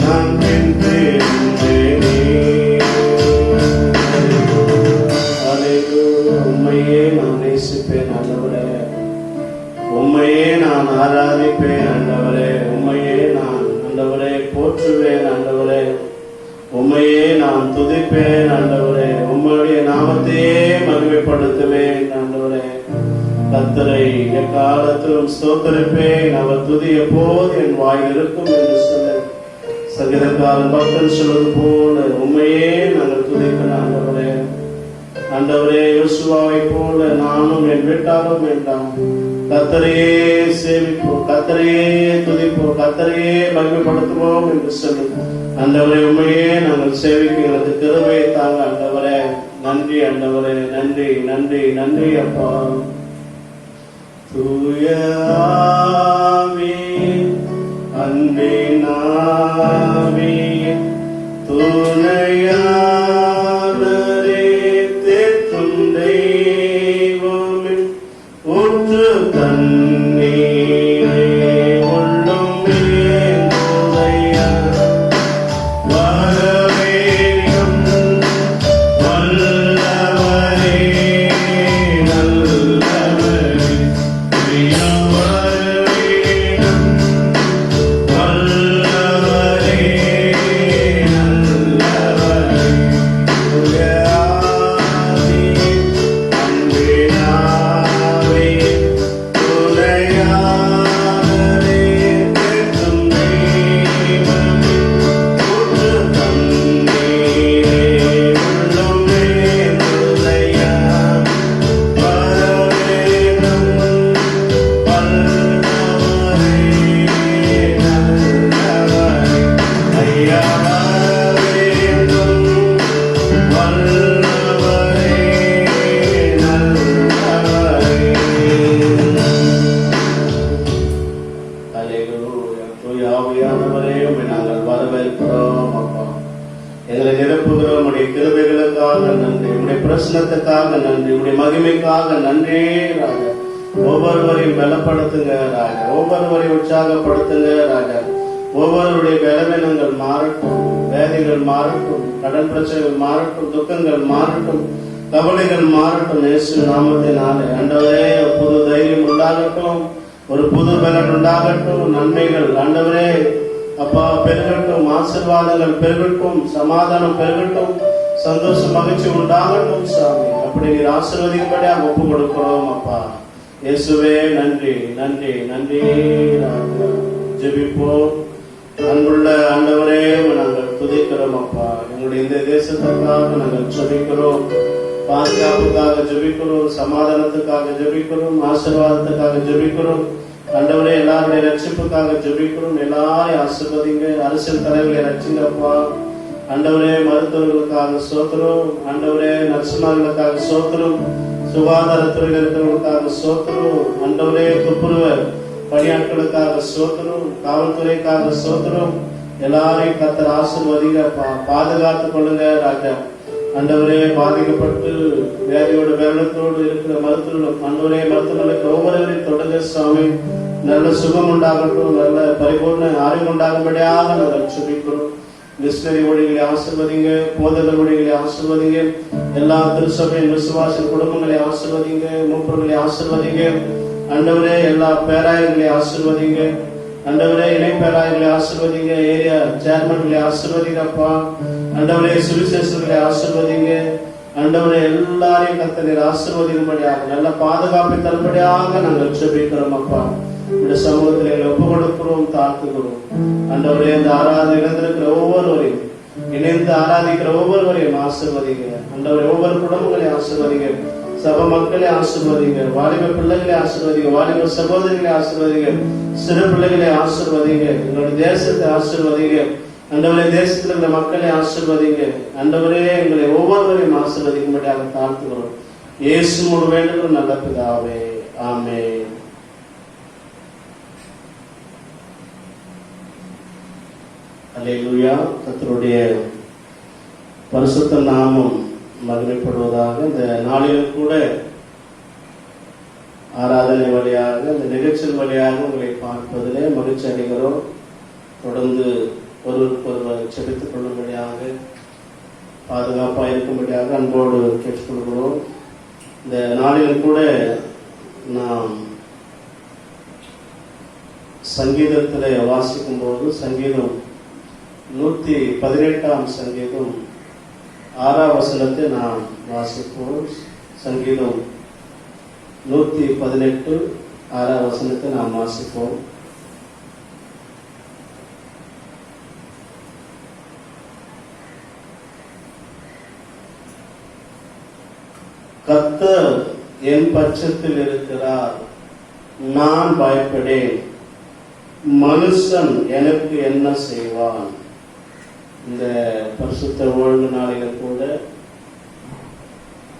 நான் பின்திரும்பேனே. அல்லேலூயா. உம்மையே நான் நேசிப்பேன் ஆண்டவரே, உம்மையே நான் ஆராதிப்பேன் ஆண்டவரே, உம்மையே நான் ஆண்டவரே போற்றுவேன் ஆண்டவரே, உம்மையே நான் துதிப்பேன் ஆண்டவரே, உம்மை உம்முடைய நாமத்தையே மகிமைப்படுத்துவேன் ஆண்டவரே. கர்த்தரை எக்காலத்திலும் ஸ்தோத்திரிப்பேன், அவர் துதி எப்போது என் வாயில் இருக்கும் என்று சொல்ல சங்கீதக்காரன் பக்தன் சொல்வது போல உண்மையே நாங்கள் துதிக்கிறோம் ஆண்டவரே. ஆண்டவரே, யோசுவாவை போல நானும் என் வீட்டாரும் வேண்டாம், கர்த்தரையே சேவிப்போம், கர்த்தரையே துதிப்போம், கர்த்தரையே மகிமைப்படுத்துவோம் என்று சொல்லி ஆண்டவரே உண்மையே நாங்கள் சேவிக்கிறது கிருபையை தாங்க ஆண்டவரே. நன்றி ஆண்டவரே, நன்றி நன்றி நன்றி அப்பா. தூய ஆவியே, அன்பின் ஆவியே, துணையாளரே, தேற்றும் தெய்வமே, ஊற்று தண்ணீரே, உள்ளும் ஏங்குதையா, வரவேண்டும் வல்லவரே, நல்லவரே, பிரியம் வரவேண்டும் வல்லவரே, நல்லவரே. தூய ஆவியே, அன்பின் ஆவியே, துணையாளரே, தேற்றும் தெய்வமே, ஊற்று தண்ணீரே, உள்ளும் ஏங்குதையா, வரவேண்டும் வல்லவரே, நல்லவரே. ஐயா வரவேண்டும் வல்லவரே, நல்லவரே. அல்லேலூயா. தூய ஆவியானவரே, உம்மை நாங்கள் வரவேற்கிறோம் அப்பா. எங்களை நிரப்புகிற உம்முடைய கிருபைகளுக்காக நன்றி, உம்முடைய பிரசன்னத்துக்காக நன்றி, உம்முடைய மகிமைக்காக நன்றி ராஜா. ஒவ்வொருவரையும் பலப்படுத்துங்க ராஜா, ஒவ்வொருவரையும் உற்சாகப்படுத்துங்க ராஜா. ஒவ்வொருவருடைய பலவீனங்கள் மாறட்டும், வேதிகள் மாறட்டும், கடன் பிரச்சனைகள் மாறட்டும், துக்கங்கள் மாறட்டும், கவலைகள் மாறட்டும். இயேசு நாமத்தினாலே ஆண்டவரே புது தைரியம் உண்டாகட்டும், ஒரு புது பலன் உண்டாகட்டும், நன்மைகள் ஆண்டவரே அப்பா பெருகட்டும், ஆசீர்வாதங்கள் பெருகட்டும், சமாதானம் பெருகட்டும், சந்தோஷம் மகிழ்ச்சி உண்டாகட்டும் சாமி. அப்படி நீர் ஆசீர்வதிக்கும்படியாக ஒப்பு கொடுக்கிறோம் அப்பா. இயேசுவே நன்றி நன்றி நன்றி ராஜா. ஜெபிப்போம். அன்புள்ள ஆண்டவரே, நாங்கள் துதிக்கிறோம் அப்பா. எங்களுடைய இந்த தேசத்திற்காக நாங்கள் ஜெபிக்கிறோம், பாதுகாப்புக்காக ஜெபிக்கிறோம், சமாதானத்துக்காக ஜெபிக்கிறோம், ஆசீர்வாதத்துக்காக ஜெபிக்கிறோம் ஆண்டவரே. எல்லாருடைய ரட்சிப்புக்காக ஜெபிக்கிறோம், எல்லாரையும் ஆசீர்வதிங்க. அரசியல் தலைவர்களை ரட்சிங்கப்பா ஆண்டவரே. மருத்துவர்களுக்காக சோத்திரம் ஆண்டவரே, நர்சுமார்களுக்காக சோத்திரம், சுகாதாரத்துறையில் இருக்கிறவர்களுக்காக சோத்திரம் ஆண்டவரே, துப்புரவ பணியாட்களுக்காக சோத்திரம், காவல்துறைக்காக சோத்திரம். எல்லாரையும் கர்த்தர் ஆசீர்வதிங்கப்பா, பாதுகாத்துக் கொள்ளுங்க ராஜா. ஆண்டவரே, பாதிக்கப்பட்டு வியாதியோட வேரணத்தோடு இருக்கிற மருத்துவர்களும் ஆண்டவரே, மருத்துவர்களுக்கு ஒவ்வொருவரையும் தொடங்க சுவாமி. நல்ல சுகம் உண்டாகட்டும், நல்ல பரிபூர்ண ஆரோக்கியம் உண்டாகும்படியாக நாங்கள் ஜெபிக்கிறோம். மிஷனரி ஊழியர்களை ஆசீர்வதிங்க, போதகர் ஊழியர்களை ஆசீர்வதிங்க, எல்லா திருச்சபையின் விசுவாசின் குடும்பங்களை ஆசீர்வதிங்க, மூப்பர்களை ஆசீர்வதிங்க ஆண்டவரே. எல்லா பேராயர்களை ஆசீர்வதிங்க ஆண்டவரே, இணை பேராயர்களை ஆசீர்வதிங்க, ஏரியா சேர்மன்களை ஆசீர்வதிங்கப்பா ஆண்டவரே. சுவிசேஷர்களை ஆசீர்வதிங்க ஆண்டவரே. எல்லாரையும் கர்த்தர் ஆசீர்வதிக்கும்படியாக நல்ல பாதுகாப்பை தரும்படியாக நாங்கள் ஜெபிக்கிறோம் அப்பா. இந்த சமூகத்தில் எங்களை ஒப்பு கொடுக்கிறோம், தாழ்த்துகிறோம் ஆண்டவரே. இந்த ஆராதனை இழந்திருக்கிற ஒவ்வொருவரையும், இணைந்து ஆராதிக்கிற ஒவ்வொருவரையும் ஆசீர்வதிங்க ஆண்டவரே. ஒவ்வொரு குடும்பங்களையும் ஆசீர்வதிங்க, சபை மக்களை ஆசீர்வதிங்க, வாலிப பிள்ளைகளை ஆசீர்வதிங்க, வாலிப சகோதரிகளை ஆசீர்வதிங்க, சிறு பிள்ளைகளை ஆசீர்வதிங்க, எங்களுடைய தேசத்தை ஆசீர்வதிங்க ஆண்டவரே. தேசத்தில் இருக்கிற மக்களை ஆசீர்வதிங்க ஆண்டவரே. எங்களை ஒவ்வொருவரையும் ஆசீர்வதிக்கும்படியாக தாழ்த்துகிறோம். இயேசு மூடு வேண்டும் நல்ல பிதாவே, ஆமென். அல்லேலூயா. கர்த்தருடைய பரிசுத்த நாமம் மகிமைப்படுவதாக. இந்த நாளிலும் கூட ஆராதனை வழியாக, இந்த நிகழ்ச்சியின் வழியாக உங்களை பார்ப்பதிலே மகிழ்ச்சி அடைகிறோம். தொடர்ந்து ஒருவருக்கொருவர் செபித்துக் கொள்ளும்படியாக, பாதுகாப்பாக இருக்கும்படியாக அன்போடு கேட்டுக்கொள்கிறோம். இந்த நாளிலும் கூட நாம் சங்கீதத்திலே வாசிக்கும் போது சங்கீதம் 118 சங்கீதம் 6 வசனத்தை நாம் வாசிப்போம். சங்கீதம் 118 6ஆம் வசனத்தை நாம் வாசிப்போம். கர்த்தர் என் பட்சத்தில் இருக்கிறார், நான் பயப்படேன், மனுஷன் எனக்கு என்ன செய்வான். இந்த பரிசுத்த ஓய்வு நாளில் கூட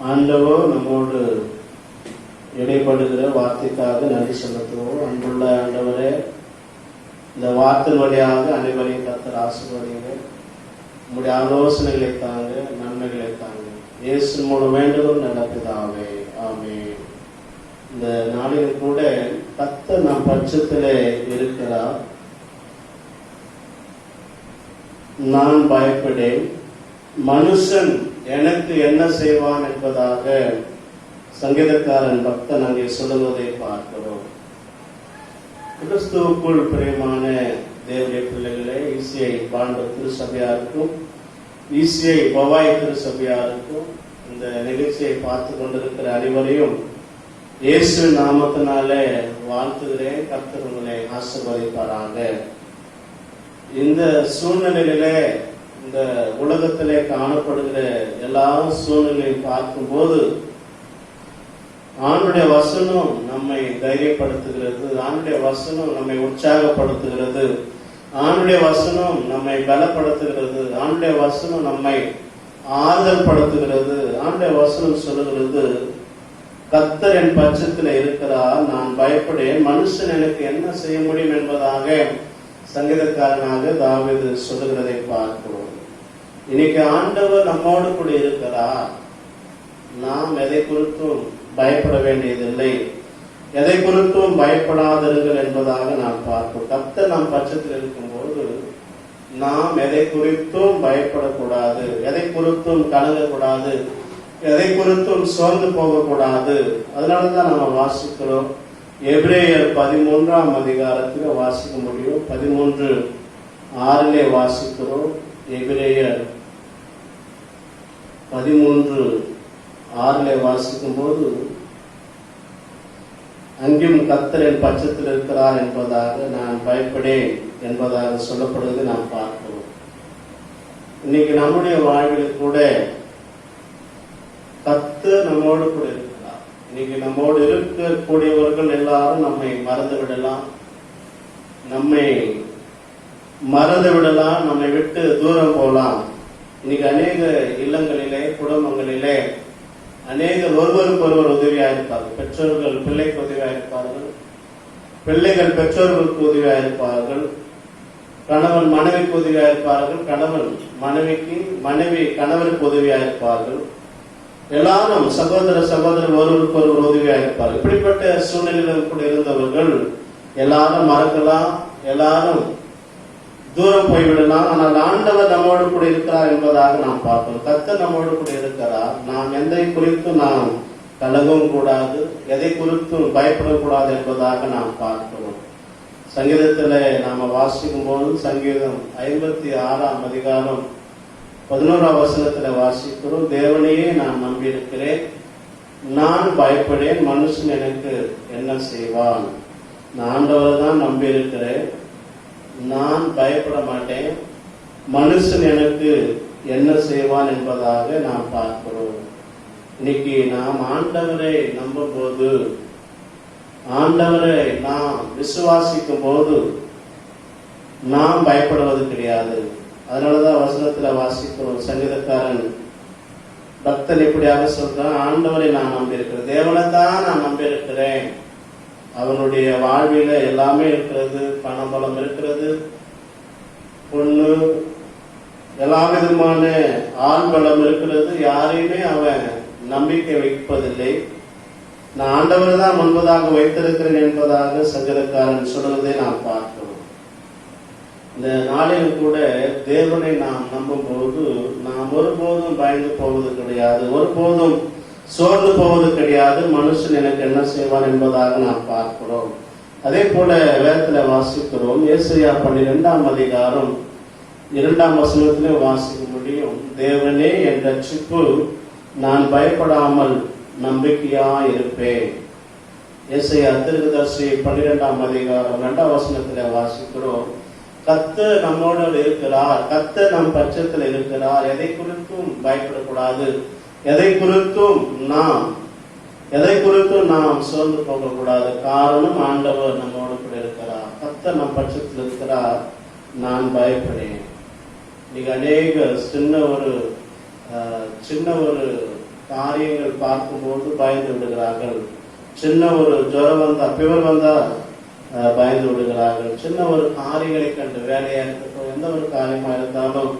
ஆண்டவர் நம்மோடு இடைப்படுகிற வார்த்தைக்காக நன்றி செலுத்துவோம். அன்புள்ள ஆண்டவரே, இந்த வார்த்தை வழியாக அனைவரையும் கர்த்தர் ஆசீர்வதிங்க. உங்களுடைய ஆலோசனைகளை தாங்க, நன்மைகளை தாங்க. இயேசு மூலம் வேண்டுதல் நல்ல பிதாவே, ஆமென். இந்த நாளில் கூட கர்த்தர் நம் பட்சத்திலே இருக்கிறார், நான் பயப்படேன், மனுஷன் எனக்கு என்ன செய்வான் என்பதாக சங்கீதக்காரன் பக்தன் அங்கே சொல்லுவதை பார்க்கிறோம். கிறிஸ்துவுக்குள் பிரியமான தேவனுடைய பிள்ளைகளே, இசிஐ பாண்ட திருசபையாருக்கும் இசிஐ பவாய் திருசபையாருக்கும் இந்த நிகழ்ச்சியை பார்த்து கொண்டிருக்கிற அனைவரையும் இயேசு நாமத்தினாலே வாழ்த்துகிறேன். கர்த்தர் உங்களை ஆசீர்வதிப்பாராக. இந்த சூழ்நிலையிலே, இந்த உலகத்திலே காணப்படுகிற எல்லா சூழ்நிலையும் பார்க்கும்போது ஆண்டுடைய வசனம் நம்மை தைரியப்படுத்துகிறது, ஆண்டுடைய வசனம் நம்மை உற்சாகப்படுத்துகிறது, ஆண்டுடைய வசனம் நம்மை பலப்படுத்துகிறது, ஆண்டுடைய வசனம் நம்மை ஆறுதல் படுத்துகிறது. ஆண்டுடைய வசனம் சொல்லுகிறது, கர்த்தர் என் பட்சத்தில் இருக்கிறார், நான் பயப்படேன், மனுஷன் எனக்கு என்ன செய்ய முடியும் என்பதாக சங்கீதக்காரனாக தாவீது சொல்லுகிறதை பார்க்கிறோம். இன்னைக்கு ஆண்டவர் நம்மோடு கூட இருக்கிறார். நாம் எதை குறித்தும் பயப்பட வேண்டியதில்லை, எதை குறித்தும் பயப்படாதிருங்கள் என்பதாக நாம் பார்ப்போம். கர்த்தர் நம் பட்சத்தில் இருக்கும்போது நாம் எதை குறித்தும் பயப்படக்கூடாது, எதை குறித்தும் கலங்கக்கூடாது, எதை குறித்தும் சோர்ந்து போகக்கூடாது. அதனாலதான் நம்ம வாசிக்கிறோம். எபிரேயர் 13ஆம் அதிகாரத்தில் வாசிக்க முடியும். 13:6 வாசிக்கிறோம். எபிரேயர் 13:6 வாசிக்கும் போது, அங்கும் கர்த்தர் என் பட்சத்தில் இருக்கிறார் என்பதாக, நான் பயப்படேன் என்பதாக சொல்லப்படுவதை நாம் பார்க்கிறோம். இன்னைக்கு நம்முடைய வாழ்வில் கூட கர்த்தர் நம்மோடு கூட இருக்கிறார். இன்னைக்கு நம்மோடு இருக்கக்கூடியவர்கள் எல்லாரும் நம்மை மறந்து விடலாம், நம்மை விட்டு தூரம் போகலாம். இன்னைக்கு அநேக இல்லங்களிலே, குடும்பங்களிலே அநேகர் ஒருவருக்கு உதவியா இருப்பார்கள். பெற்றோர்கள் பிள்ளைக்கு உதவியா இருப்பார்கள், பிள்ளைகள் பெற்றோர்களுக்கு உதவியா இருப்பார்கள், கணவன் மனைவிக்கு உதவியா இருப்பார்கள், கணவன் மனைவிக்கு, மனைவி கணவருக்கு உதவியா இருப்பார்கள். எல்லாரும் சகோதரர் ஒருவருக்கு ஒருவர் உதவியா இருப்பார்கள். இப்படிப்பட்ட சூழ்நிலையில் கூட இருந்தவர்கள் எல்லாரும் மறக்கலாம், எல்லாரும் தூரம் போய்விடலாம். ஆனால் ஆண்டவர் நம்மோடு கூட இருக்கிறார் என்பதாக நாம் பார்க்கிறோம். கர்த்தர் நம்மோடு கூட இருக்கிறார். நாம் எதை குறித்து நாம் கலங்கவும் கூடாது, எதை குறித்தும் பயப்படக்கூடாது என்பதாக நாம் பார்க்கிறோம். சங்கீதத்தில் நாம வாசிக்கும் போது சங்கீதம் 56ஆம் அதிகாரம் 11ஆம் வசனத்தில் வாசிக்கிறோம். தேவனையே நான் நம்பியிருக்கிறேன், நான் பயப்படேன், மனுஷன் எனக்கு என்ன செய்வான். நான் ஆண்டவரை தான் நம்பியிருக்கிறேன், நான் பயப்பட மாட்டேன், மனுஷன் எனக்கு என்ன செய்வான் என்பதாக நாம் பார்க்கிறோம். இன்னைக்கு நாம் ஆண்டவரை நம்பும் போது, ஆண்டவரை நாம் விசுவாசிக்கும் போது நாம் பயப்படுவது கிடையாது. அதனாலதான் வசனத்துல வாசிக்கிறோம். சங்கீதக்காரன் பக்தன் இப்படியாக சொல்றான், ஆண்டவரை நான் நம்பியிருக்கிறேன், தேவனை தான் நான் நம்பியிருக்கிறேன். அவனுடைய வாழ்வில எல்லாமே இருக்கிறது, பணம் பலம் இருக்கிறது, பொண்ணு, எல்லா விதமான ஆள் பலம் இருக்கிறது. யாரையுமே அவன் நம்பிக்கை வைப்பதில்லை. நான் ஆண்டவரை தான் முன்பதாக வைத்திருக்கிறேன் என்பதாக சங்கீதக்காரன் சொல்வதை நாம் பார்க்கிறோம். இந்த நாளில் கூட தேவனை நாம் நம்பும் போது நாம் ஒருபோதும் பயந்து போவது கிடையாது, ஒருபோதும் சோர்ந்து போவது கிடையாது. மனுஷன் எனக்கு என்ன செய்வான் என்பதாக நாம் பார்க்கிறோம். அதே போல வேதத்துல வாசிக்கிறோம். ஏசாயா 12ஆம் அதிகாரம் 2ஆம் வசனத்திலே வாசிக்க முடியும். தேவனே என் ரட்சிப்பு, நான் பயப்படாமல் நம்பிக்கையா இருப்பேன். ஏசாயா தீர்க்கதரிசி 12ஆம் அதிகாரம் 2ஆம் வசனத்திலே வாசிக்கிறோம். கர்த்தர் நம்மோடு இருக்கிறார், கர்த்தர் நம் பட்சத்தில் இருக்கிறார். எதை குறித்தும் பயப்படக்கூடாது, எதை குறித்தும் நாம் சோர்ந்து போகக்கூடாது. காரணம், ஆண்டவர் நம்மோடு கூட இருக்கிறார், கர்த்தர் நம் பட்சத்தில் இருக்கிறார், நான் பயப்படேன். இன்னைக்கு அநேக சின்ன ஒரு காரியங்கள் பார்க்கும்போது பயந்து விடுகிறார்கள். சின்ன ஒரு ஜுரம் வந்தா, பிவர் வந்தா பயந்து விடுகிறார்கள். சின்ன ஒரு காரியங்களை கண்டு, வேலையா இருக்கட்டும், எந்த ஒரு காரியமா இருந்தாலும்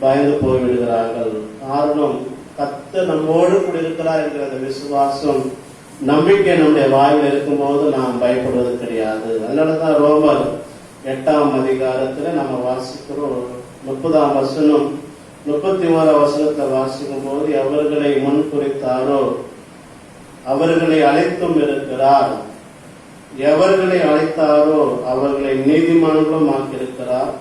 பயந்து போய் விடுகிறார்கள். காரணம், கர்த்தர் நம்மோடு கூட இருக்கிறார் என்கிற அந்த விசுவாசம், நம்பிக்கை நம்முடைய வாயில் இருக்கும்போது நாம் பயப்படுவது கிடையாது. அதனாலதான் ரோமர் 8ஆம் அதிகாரத்துல நம்ம வாசிக்கிறோம். 30ஆம் வசனம் 31ஆம் வசனத்தை வாசிக்கும் போது, எவர்களை முன் குறித்தாரோ அவர்களை அழைத்தும் இருக்கிறார், எவர்களை அழைத்தாரோ அவர்களை நீதிமான்களும் ஆக்கியிருக்கிறார்,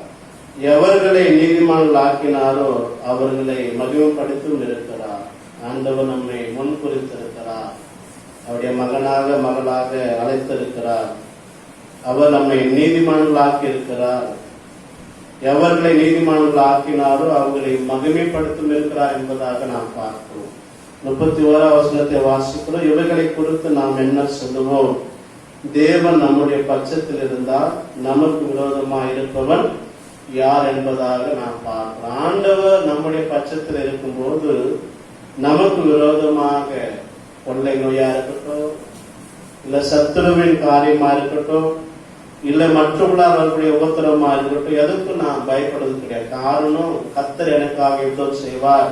எவர்களை நீதிமான்கள் ஆக்கினாரோ அவர்களை மகிமைப்படுத்தும் இருக்கிறார். ஆண்டவர் நம்மை முன் குறித்திருக்கிறார், அவருடைய மகனாக மகளாக அழைத்திருக்கிறார், அவர் நம்மை நீதிமான்கள் ஆக்கியிருக்கிறார். எவர்களை நீதிமான்கள் ஆக்கினாரோ அவர்களை மகிமைப்படுத்தும் இருக்கிறார் என்பதாக நாம் பார்க்கிறோம். 31ஆம் வசனத்தை வாசிக்கிறோம். இவைகளை குறித்து நாம் என்ன சொல்லுவோம்? தேவன் நம்முடைய பட்சத்தில் இருந்தால் நமக்கு விரோதமாக இருப்பவன் யார் என்பதாக நாம் பார்க்கிறோம். ஆண்டவர் நம்முடைய பட்சத்தில் இருக்கும்போது நமக்கு விரோதமாக கொள்ளை நோயா இருக்கட்டும், இல்ல சத்துருவின் காரியமா இருக்கட்டும், இல்ல மற்றவர்களால் அவர்களுடைய உபத்திரமா இருக்கட்டும், எதுக்கும் நான் பயப்படுவது கிடையாது. காரணம், கர்த்தர் எனக்காக யுத்தம் செய்வார்,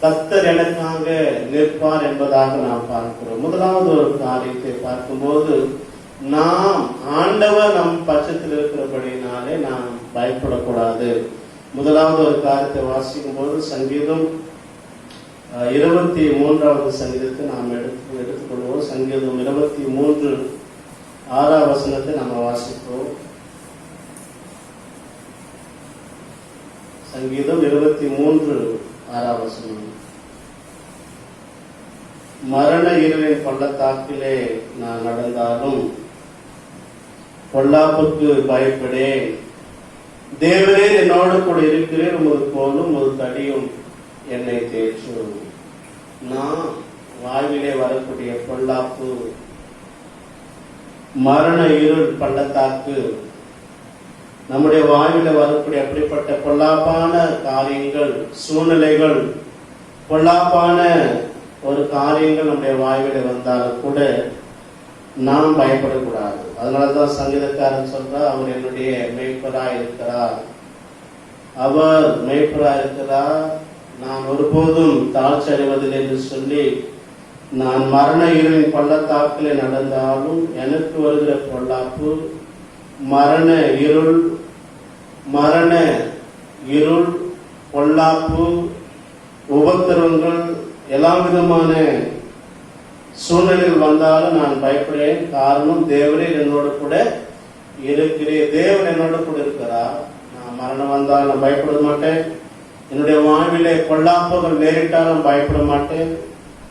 கர்த்தர் எனக்காக நிற்பார் என்பதாக நாம் பார்க்கிறோம். முதலாவது ஒரு காரியத்தை பார்க்கும்போது, நாம் ஆண்டவர் நம் பட்சத்தில் இருக்கிறபடினாலே நாம் பயப்படக்கூடாது. முதலாவது ஒரு காரியத்தை வாசிக்கும் போது, சங்கீதம் 23ஆவது சங்கீதத்தை நாம் எடுத்துக்கொள்வோம். சங்கீதம் 23 6ஆம் வசனத்தை நம்ம வாசிப்போம். சங்கீதம் 23 6ஆம் வசனம். மரண இருளின் பள்ளத்தாக்கிலே நான் நடந்தாலும் பொல்லாப்புக்கு பயப்படேன். தேவரே என்னோடு கூட இருக்கிறேன், உமது கோலும் உமது தடியும் என்னை தேற்றும். நான் வாழ்விலே வரக்கூடிய பொல்லாப்பு, மரண இருள் பள்ளத்தாக்கு, நம்முடைய வாழ்வில வரக்கூடிய அப்படிப்பட்ட பொல்லாப்பான காரியங்கள், சூழ்நிலைகள், பொல்லாப்பான ஒரு காரியங்கள் நம்முடைய வாழ்வில வந்தாலும் கூட நாம் பயப்படக்கூடாது. அதனாலதான் சங்கீதக்காரன் சொல்றார், அவர் என்னுடைய மேய்ப்பராய் இருக்கிறார், அவர் மேய்ப்பராய் இருக்கிறார், நான் ஒருபோதும் தாழ்ச்சி அடைவதில்லை என்று சொல்லி, நான் மரண இருளின் பள்ளத்தாக்கிலே நடந்தாலும் எனக்கு வருகிற பொல்லாப்பு, மரண இருள், பொல்லாப்பு, உபத்திரவங்கள், எல்லா விதமான சூழ்நிலையில் வந்தாலும் நான் பயப்படுறேன். காரணம், தேவரே என்னோட கூட இருக்கிறேன், தேவன் என்னோட கூட இருக்கிறார். நான் மரணம் வந்தாலும் நான் பயப்பட மாட்டேன், என்னுடைய வாழ்விலே பொல்லாப்புகள் நேரிட்டாலும் பயப்பட மாட்டேன்,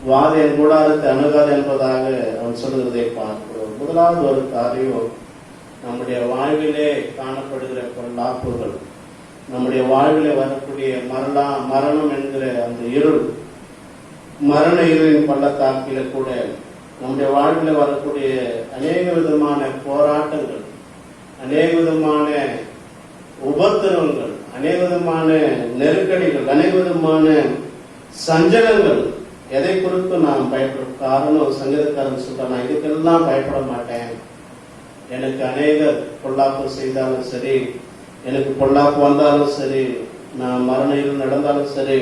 வாத என் கூடாரத்தை அணுகாது என்பதாக அவன் சொல்லுகிறதை பார்க்கிறோம். முதலாவது ஒரு காரியம், நம்முடைய வாழ்விலே காணப்படுகிற பொல்லாப்புகள், நம்முடைய வாழ்விலே வரக்கூடிய மரணம் என்கிற அந்த இருள், மரண இருளின் பள்ளத்தாக்கில கூட நம்முடைய வாழ்வில் வரக்கூடிய அநேக விதமான போராட்டங்கள், அநேக விதமான உபத்திரவங்கள், அநேக விதமான நெருக்கடிகள், அநேக விதமான சஞ்சலங்கள், எதை குறித்து நாம் பயப்படும். காரணம், சங்கீதக்காரன் சொல்றான், நான் இதுக்கெல்லாம் பயப்பட மாட்டேன். எனக்கு அநேக பொல்லாப்பு செய்தாலும் சரி, எனக்கு பொல்லாப்பு வந்தாலும் சரி, நான் மரண இருள் நடந்தாலும் சரி,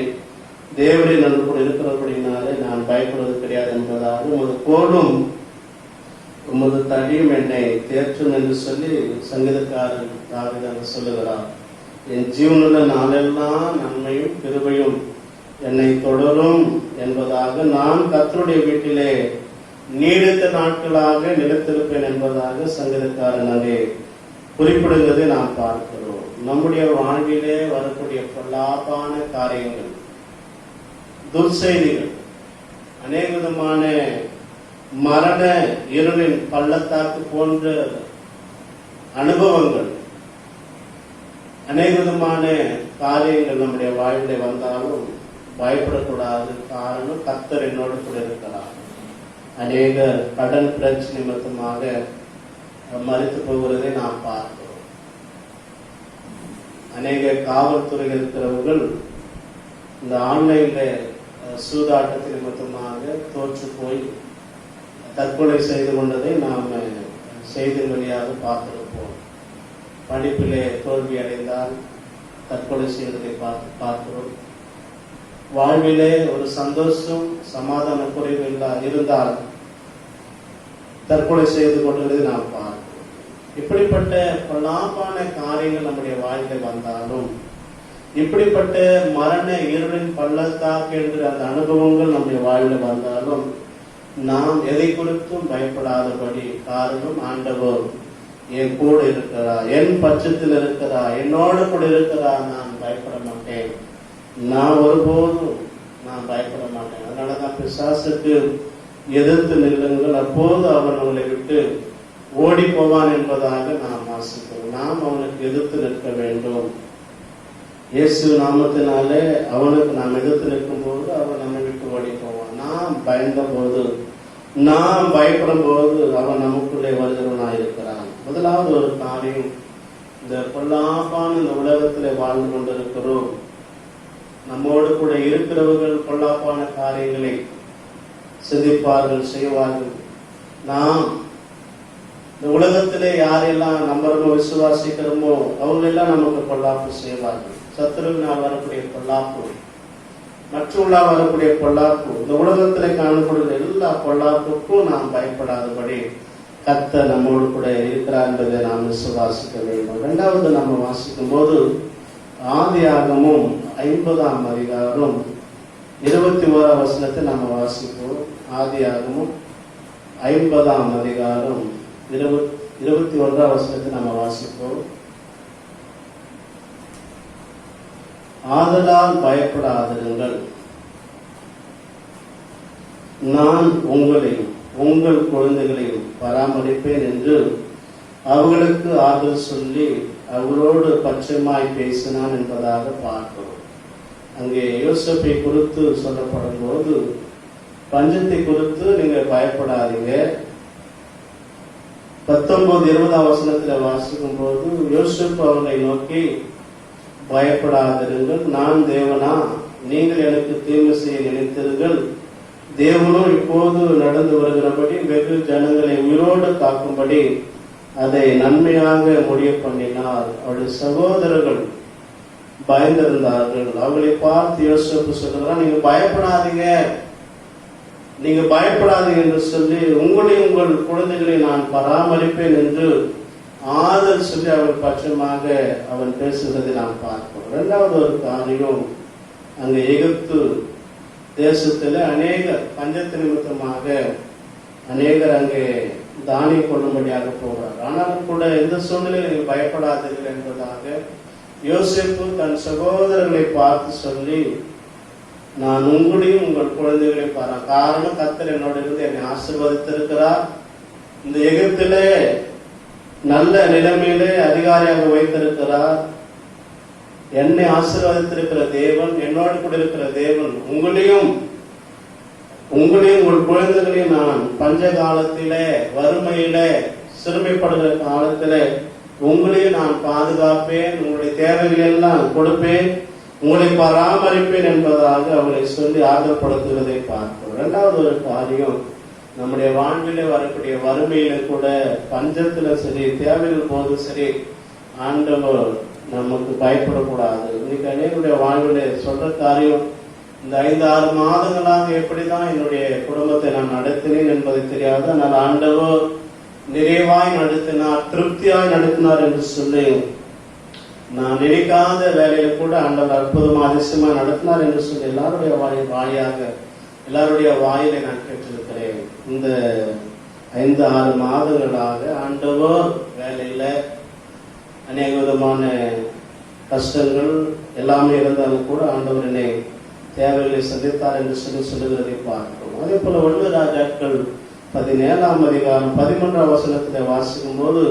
தேவரே நன்று கூட இருக்கிறபடினாலே நான் பயப்படுவது கிடையாது என்பதாக உமது கோலும் உமது தடியும் என்னை தேற்றும் என்று சொல்லி சங்கீதக்காரன் தாவீது சொல்லுகிறார். என் ஜீவனுள்ள நாளெல்லாம் நன்மையும் கிருபையும் என்னை தொடரும் என்பதாக, நான் கர்த்தருடைய வீட்டிலே நீடித்த நாட்களாக நிலைத்திருப்பேன் என்பதாக சங்கீதக்காரன் அங்கே குறிப்பிடுவதை நாம் பார்க்கிறோம். நம்முடைய வாழ்விலே வரக்கூடிய பொல்லாப்பான காரியங்கள், துர்செய்திகள், அநேக விதமான மரண இருளின் பள்ளத்தாக்கு போன்ற அனுபவங்கள், அநேக விதமான காரியங்கள் நம்முடைய வாழ்விலே வந்தாலும் பயப்படக்கூடாது. காரணம் கர்த்தர் என்னோடு கூட இருக்கிறார். அநேக கடன் பிரச்சனை நிமித்தமாக மறித்து போகிறதை நாம் பார்க்கிறோம். அநேக காவல்துறை இருக்கிறவர்கள் இந்த ஆன்லைன்ல சூதாட்டத்தின் நிமித்தமாக தோற்று போய் தற்கொலை செய்து கொண்டதை நாம் செய்தி வழியாக பார்த்திருப்போம். படிப்பிலே தோல்வி அடைந்தால் தற்கொலை செய்வதை பார்க்கிறோம். வாழ்விலே ஒரு சந்தோஷம் சமாதான குறைவு இருந்தால் தற்கொலை செய்து கொண்டதை நாம் பார்க்கிறோம். இப்படிப்பட்ட பொல்லாப்பான காரியங்கள் நம்முடைய வாழ்வில் வந்தாலும், இப்படிப்பட்ட மரண இருளின் பள்ளத்தாக்கு என்ற அந்த அனுபவங்கள் நம்முடைய வாழ்வில் வந்தாலும் நாம் எதை குறித்தும் பயப்படாதபடி, காரணம் ஆண்டவர் என் கூட இருக்கிறார், என் பட்சத்தில் இருக்கிறார், என்னோடு கூட இருக்கிறார், நான் பயப்பட மாட்டேன், நான் ஒருபோதும் நான் பயப்பட மாட்டேன். அதனாலதான் பிசாசுக்கு எதிர்த்து நில்லுங்கள், அப்போது அவன் உங்களை விட்டு ஓடி போவான் என்பதாக நாம் வாசிக்கிறோம். நாம் அவனுக்கு எதிர்த்து நிற்க வேண்டும். இயேசு நாமத்தினாலே அவனுக்கு நாம் எதிர்த்து நிற்கும் போது அவன் நம்மை விட்டு ஓடி போவான். நாம் பயந்த போது, நாம் பயப்படும் போது அவன் நமக்குள்ளே வருகிறவனாய் இருக்கிறான். முதலாவது ஒரு காரியம், இந்த பொல்லாப்பான இந்த உலகத்திலே வாழ்ந்து கொண்டிருக்கிறோம். நம்மோடு கூட இருக்கிறவர்கள் பொல்லாப்பான காரியங்களை சிந்திப்பார்கள், செய்வார்கள். நாம் இந்த உலகத்திலே யாரெல்லாம் நம்புறமோ விசுவாசிக்கிறோமோ அவங்களெல்லாம் நமக்கு பொல்லாப்பு செய்வார்கள். சத்துருவினால் வரக்கூடிய பொல்லாப்பு, மற்றவர்களால் வரக்கூடிய பொல்லாப்பு, இந்த உலகத்திலே காணக்கூடிய எல்லா பொல்லாப்புக்கும் நாம் பயப்படாதபடி கர்த்தர் நம்மோடு கூட இருக்கிறார் என்பதை நாம் விசுவாசிக்க வேண்டும். இரண்டாவது நம்ம வாசிக்கும் போது ஆதியாகமும் 50ஆம் அதிகாரம் 21ஆம் வசனத்தை நம்ம வாசிப்போம். ஆதியாகமும் 50ஆம் அதிகாரம் 21ஆம் வசனத்தை நம்ம வாசிப்போம். ஆதலால் பயப்படாதிருங்கள், நான் உங்களையும் உங்கள் குழந்தைகளையும் பராமரிப்பேன் என்று அவர்களுக்கு ஆறுதல் சொல்லி அவர்களோடு பட்சமாய் பேசினான் என்பதாக பார்க்கிறோம். அங்கே யோசேப்பை குறித்து சொல்லப்படும் போது பஞ்சத்தை குறித்து நீங்க பயப்படாதீங்க. 19-20ஆம் வசனத்துல வாசிக்கும் போது யோசேப்பு அவர்களை நோக்கி, பயப்படாதிருங்கள், நான் தேவனா, நீங்கள் எனக்கு தீமை செய்ய நினைத்தீர்கள், தேவனும் இப்போது நடந்து வருகிறபடி வெகு ஜனங்களை உயிரோடு காக்கும்படி அதை நன்மையாக முடிய பண்ணினார். அவருடைய சகோதரர்கள் பயந்திருந்தார்கள். அவர்களை பார்த்து யோசேப்பு சொல்றான், நீங்க பயப்படாதீங்க, நீங்க பயப்படாதீங்க என்று சொல்லி உங்களையும் உங்கள் குழந்தைகளை நான் பராமரிப்பேன் என்று ஆதல் சொல்லி அவர் பட்சமாக அவன் பேசுகிறதை நாம் பார்க்கிறோம். இரண்டாவது ஒரு காரியம், அங்க எகிப்து தேசத்துல அநேக பஞ்சத்து நிமித்தமாக அநேகர் அங்கே தானியம் கொள்ளும்படியாக போகிறார். ஆனாலும் கூட எந்த சூழ்நிலையில் நீங்கள் பயப்படாதீர்கள் என்பதாக யோசேப்பு தன் சகோதரர்களை பார்த்து சொல்லி, நான் உங்களையும் உங்கள் குழந்தைகளை பாரு, காரணம் கர்த்தர் என்னோட இருந்து என்னை ஆசீர்வதித்திருக்கிறார், இந்த எகிப்திலே நல்ல நிலைமையிலே அதிகாரியாக வைத்திருக்கிறார், என்னை ஆசீர்வதித்திருக்கிற தேவன், என்னோடு கூட இருக்கிற தேவன் உங்களையும் உங்கள் குழந்தைகளையும் நான் பஞ்ச காலத்திலே, வறுமையிலே, சிறுமைப்படுகிற காலத்திலே உங்களையும் நான் பாதுகாப்பேன், உங்களுடைய தேவைகள் எல்லாம் கொடுப்பேன், உங்களை பராமரிப்பேன் என்பதாக அவரை சொல்லி ஆதரப்படுத்துவதை பார்க்கிறோம். இரண்டாவது ஒரு காரியம், நம்முடைய வாழ்விலே வரக்கூடிய வறுமையில கூட, பஞ்சத்துல சரி, தேவைகள் போது சரி, ஆண்டவர் நமக்கு பயப்படக்கூடாது. இன்னைக்கு அநேகருடைய வாழ்விலே சொல்ற காரியம், இந்த 5-6 மாதங்களாக எப்படிதான் என்னுடைய குடும்பத்தை நான் நடத்தினேன் என்பதை தெரியாது, ஆனால் ஆண்டவர் நிறைவாய் நடத்தினார், திருப்தியாய் நடத்தினார் என்று சொல்லி, நான் நினைக்காத வேலையில கூட ஆண்டவர் அற்புதமா அதிசயமா நடத்தினார் என்று சொல்லி எல்லாருடைய வாயாக எல்லாருடைய வாயிலை நான் கேட்டிருக்கிறேன். இந்த 5-6 மாதங்களாக ஆண்டவர் வேலையில அநேக விதமான கஷ்டங்கள் எல்லாமே இருந்தாலும் கூட ஆண்டவர் என்னை தேவைகளை சந்தித்தார் என்று சொல்லுகிறதை பார்க்கிறோம். அதே போல 1 ராஜாக்கள் 17ஆம் அதிகாரம் 13ஆம் வசனத்திலே வாசிக்கும் போது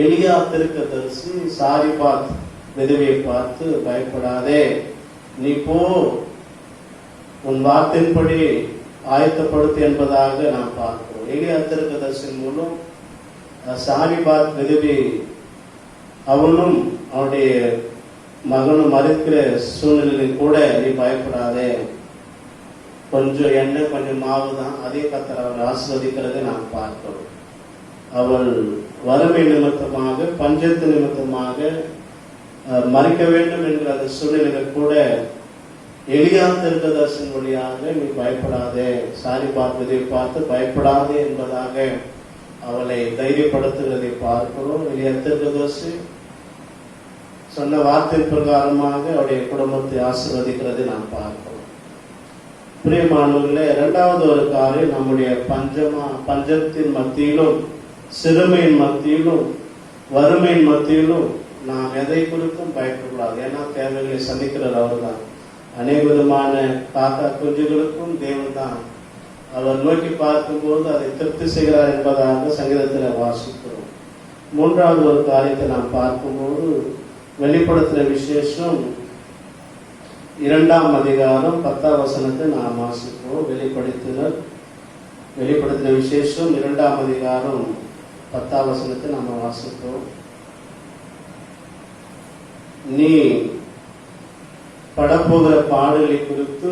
எலியா தீர்க்கதரிசி சாரிபாத் விதவையை பார்த்து, பயப்படாதே, நீ போ, உன் வார்த்தையின்படி ஆயத்தப்படுத்து என்பதாக நாம் பார்க்கிறோம். எலியா தீர்க்கதரிசியின் மூலம் சாரிபாத் விதவை அவனும் அவனுடைய மகனும் மறுக்கிற சூழ்நிலையில் கூட, நீ பயப்படாதே, கொஞ்சம் எண்ணெய் கொஞ்சம் மாவு தான், அதே கர்த்தர் அவரை ஆசீர்வதிக்கிறதை நாம் பார்க்கிறோம். அவள் வறுமை நிமித்தமாக, பஞ்சத்து நிமித்தமாக மறிக்க வேண்டும் என்கிற அந்த சூழ்நிலைகள் கூட எலியா தீர்க்கதரிசியின் வழியாக, நீ பயப்படாதே, சாரிபாத் விதவை பார்த்து பயப்படாதே என்பதாக அவளை தைரியப்படுத்துகிறதை பார்க்கிறோம். எலியா தீர்க்கதரிசி சொன்ன வார்த்தை பிரகாரமாக அவருடைய குடும்பத்தை ஆசீர்வதிக்கிறதை நாம் பார்க்கிறோம். பிரியமானவர்களே, 2வது ஒரு காரியம், நம்முடைய பஞ்சத்தின் மத்தியிலும், சிறுமையின் மத்தியிலும், வறுமையின் மத்தியிலும் நாம் எதை குறித்தும் பயப்படக்கூடாது. ஏன்னா தேவைகளை சந்திக்கிறார் அவர் தான். அநேக விதமான காக்கா குஞ்சுகளுக்கும் தேவன் தான் அவர் நோக்கி பார்க்கும்போது அதை திருப்தி செய்கிறார் என்பதாக சங்கீதத்தில் வாசிக்கிறோம். 3வது ஒரு காரியத்தை நாம் பார்க்கும்போது வெளிப்படுத்துகிற விசேஷம் 2ஆம் அதிகாரம் 10ஆம் வசனத்தை நாம் வாசிப்போம். வெளிப்படுத்தின விசேஷம் 2ஆம் அதிகாரம் 10ஆம் வசனத்தை நாம் வாசிப்போம். நீ படப்போகிற பாடுகளை குறித்து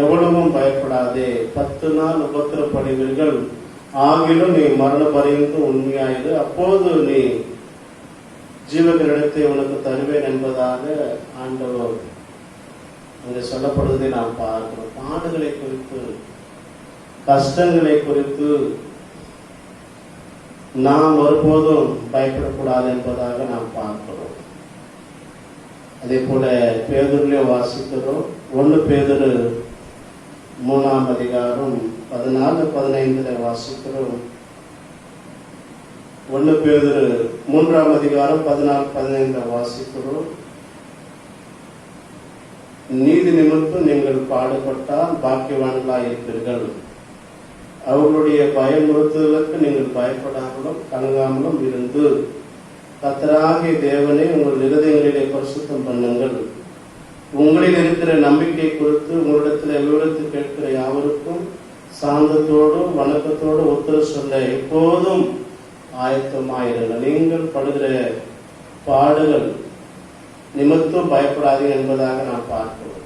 எவ்வளவும் பயப்படாதே, 10 நாள் உபத்திரப்படுவீர்கள், ஆகிலும் நீ மரண பரியந்து உண்மையாயிரு, அப்போது நீ ஜீவகிரீடத்தை உனக்கு தருவேன் என்பதாக ஆண்டவர் அங்கே சொல்லப்படுவதை நாம் பார்க்கிறோம். பாடுகளை குறித்து, கஷ்டங்களை குறித்து நாம் ஒருபோதும் பயப்படக்கூடாது என்பதாக நாம் பார்க்கிறோம். அதே போல பேதுருவிலே வாசிக்கிறோம். 1 பேதுரு 3ஆம் அதிகாரம் 14-15 வாசிக்கிறோம். 1 பேதுரு 3ஆம் அதிகாரம் 14-15 வாசிக்கிறோம். நீதி நிமித்தம் நீங்கள் பாடுபட்டால் பாக்கியவான்களாய் இருப்பீர்கள். அவர்களுடைய பயமுறுத்துதலுக்கு நீங்கள் பயப்படாமலும் கலங்காமலும் இருந்து கர்த்தராகிய தேவனை உங்கள் இருதயங்களிலே பரிசுத்தம் பண்ணுங்கள். உங்களில் இருக்கிற நம்பிக்கை குறித்து உங்களிடத்தில் விவரித்து கேட்கிற யாவருக்கும் சாந்தத்தோடும் வணக்கத்தோடு உத்தரவு சொல்ல எப்போதும் ஆயத்தமாயிருங்கள். நீங்கள் படுகிற பாடுகள் நிமித்தம் பயப்படாதீர்கள் என்பதாக நாம் பார்க்கிறோம்.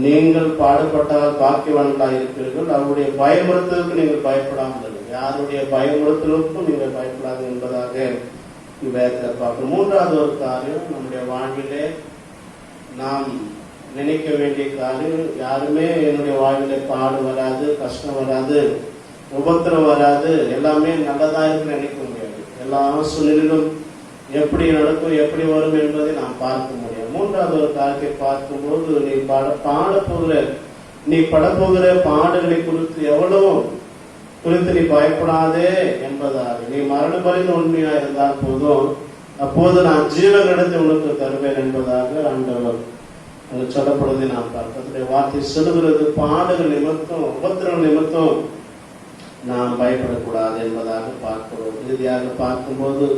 நீங்கள் பாடுபட்டால் பாக்கியவான்களாக இருக்கிறீர்கள். அவருடைய பயமுறுத்தலுக்கு நீங்கள் பயப்படாமல், யாருடைய பயமுறுத்தலுக்கும் நீங்கள் பயப்படாது என்பதாக வேதத்தில் பார்க்கிறோம். 3வது ஒரு காரியம், நம்முடைய வாழ்விலே நாம் நினைக்க வேண்டிய காரியம், யாருமே என்னுடைய வாழ்விலே பாடு வராது, கஷ்டம் வராது, உபத்திரம் வராது, எல்லாமே நல்லதா இருக்கு நினைக்க முடியாது. எல்லா சூழ்நிலையிலும் எப்படி நடக்கும், எப்படி வரும் என்பதை நாம் பார்க்க முடியும். 3வது ஒரு காரியத்தை பார்க்கும்போது, நீ படப்போகிற பாடுகளை குறித்து எவ்வளவு குறித்து நீ பயப்படாதே என்பதாக, நீ மரண பரிந்து உண்மையா இருந்தால் போதும், அப்போது நான் ஜீவகிரீடத்தை உனக்கு தருவேன் என்பதாக ஆண்டவர் அங்கு சொல்லப்படுவதை நாம் பார்க்கிறோம். வார்த்தை சொல்லுகிறது, பாடுகள் நிமித்தம், உபத்திரம் நிமித்தம் நாம் பயப்படக்கூடாது என்பதாக பார்க்கிறோம். இறுதியாக பார்க்கும்போது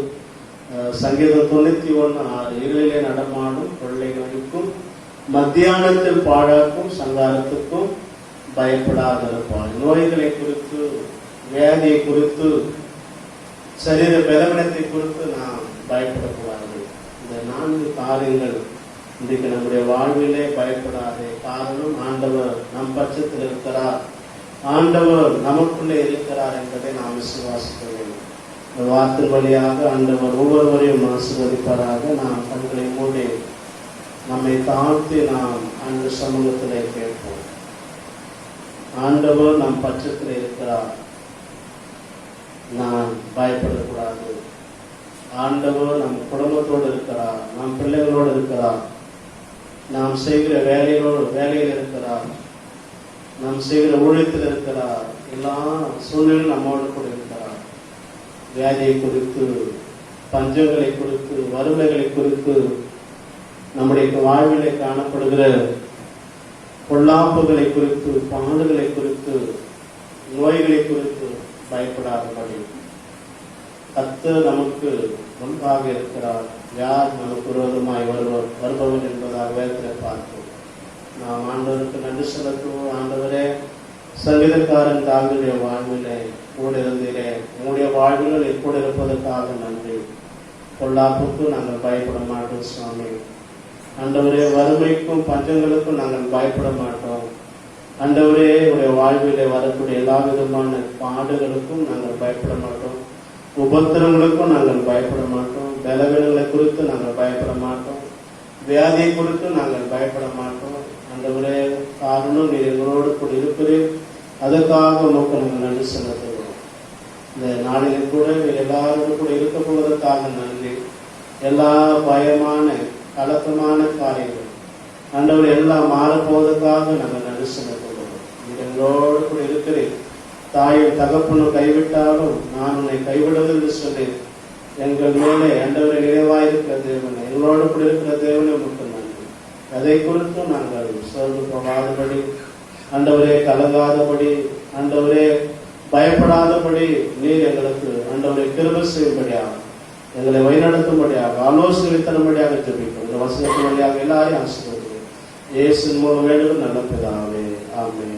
சங்கீதம் 91:6, இருளிலே நடமாடும் கொள்ளைகளுக்கும் மத்தியானத்தில் பாழாக்கும் சங்காரத்துக்கும் பயப்படாதிருப்பாள். நோய்களை குறித்து, வியாதியை குறித்து, சரீர பலவீனத்தை குறித்து நாம் பயப்படக்கூடாது. இந்த 4 காரியங்கள் இன்றைக்கு நம்முடைய வாழ்விலே பயப்படாதே. காரணம், ஆண்டவர் நம் பட்சத்தில் இருக்கிறார், ஆண்டவர் நமக்குள்ளே இருக்கிறார் என்பதை நாம் விசுவாசிக்க வேண்டும். இந்த வார்த்தை வழியாக ஆண்டவர் ஒவ்வொருவரையும் ஆசீர்வதிப்பாராக. நாம் கண்களை மூடி நம்மை தாழ்த்தி நாம் அந்த சமூகத்திலே கேட்போம். ஆண்டவர் நம் பட்சத்தில் இருக்கிறார், நான் பயப்படக்கூடாது. ஆண்டவர் நம் குடும்பத்தோடு இருக்கிறார், நம் பிள்ளைகளோடு இருக்கிறார், நாம் செய்கிற வேலையில் இருக்கிறார், நாம் செய்கிற ஊழியத்தில் இருக்கிறார், எல்லா சூழ்நிலையும் நம்மோடு கூட இருக்கிறார். வியாதியை குறித்து, பஞ்சங்களை குறித்து, வறுமைகளை குறித்து நம்முடைய வாழ்விலே காணப்படுகிற பொல்லாப்புகளை குறித்து, பாடுகளை குறித்து, நோய்களை குறித்து பயப்படாதபடி கர்த்தர் நமக்கு முன்பாக இருக்கிறார். யார் நமக்கு விரோதமாய் வருபவர் என்பதாக வேதத்தில் பார்ப்போம். நாம் ஆண்டவருக்கு நன்றி செலுத்துவோம். ஆண்டவரே, சங்கீதக்காரன் தாவினுடைய வாழ்விலே கூட இருந்தீரே, உங்களுடைய வாழ்வுகள் கூட இருப்பதற்காக நன்றி. பொல்லாப்புக்கு நாங்கள் பயப்பட மாட்டோம் சுவாமி. ஆண்டவரே, வறுமைக்கும் பஞ்சங்களுக்கும் நாங்கள் பயப்பட மாட்டோம். ஆண்டவரே, உடைய வாழ்விலே வரக்கூடிய எல்லா விதமான பாடுகளுக்கும் நாங்கள் பயப்பட மாட்டோம். உபத்திரங்களுக்கும் நாங்கள் பயப்பட மாட்டோம். பலவீனங்களை குறித்து நாங்கள் பயப்பட மாட்டோம். வியாதியை குறித்து நாங்கள் பயப்பட மாட்டோம். ஆண்டவரே, காரணம் நீர் எங்களோடு கூட இருக்கிறீர். அதற்காக உமக்கு நாங்கள் நன்றி செலுத்துகிறோம். இந்த நாளிலும் கூட எல்லாரோடு கூட இருக்க போவதற்காக நன்றி. எல்லா பயமான கலக்கமான காரியங்கள் ஆண்டவர் எல்லாம் மாறப்போவதற்காக நாங்கள் நன்றி செலுத்துகிறோம். நீர் எங்களோடு கூட இருக்கிறேன். தாயும் தகப்பனும் கைவிட்டாலும் நான் உன்னை கைவிடுவது என்று சொல்லி எங்கள் மேலே ஆண்டவரை நினைவாயிருக்கிற தேவன், எங்களோடு கூட இருக்கிற தேவனை உமக்கு நன்றி. அதை குறித்தும் நாங்கள் சோர்ந்து போகாதபடி, ஆண்டவரே கலங்காதபடி, ஆண்டவரே பயப்படாதபடி நீர் எங்களுக்கு ஆண்டவரை கிருபை செய்யும்படியாக, எங்களை வழிநடத்தும்படியாக, ஆலோசனை தரும்படியாக ஜெபிக்கிறோம். இந்த வசனத்தின் வழியாக எல்லாரையும் ஆசீர்வதிக்கிறோம். இயேசுவின் மூலம் வேண்டுதல் நல்ல பிதாவே, ஆமென்.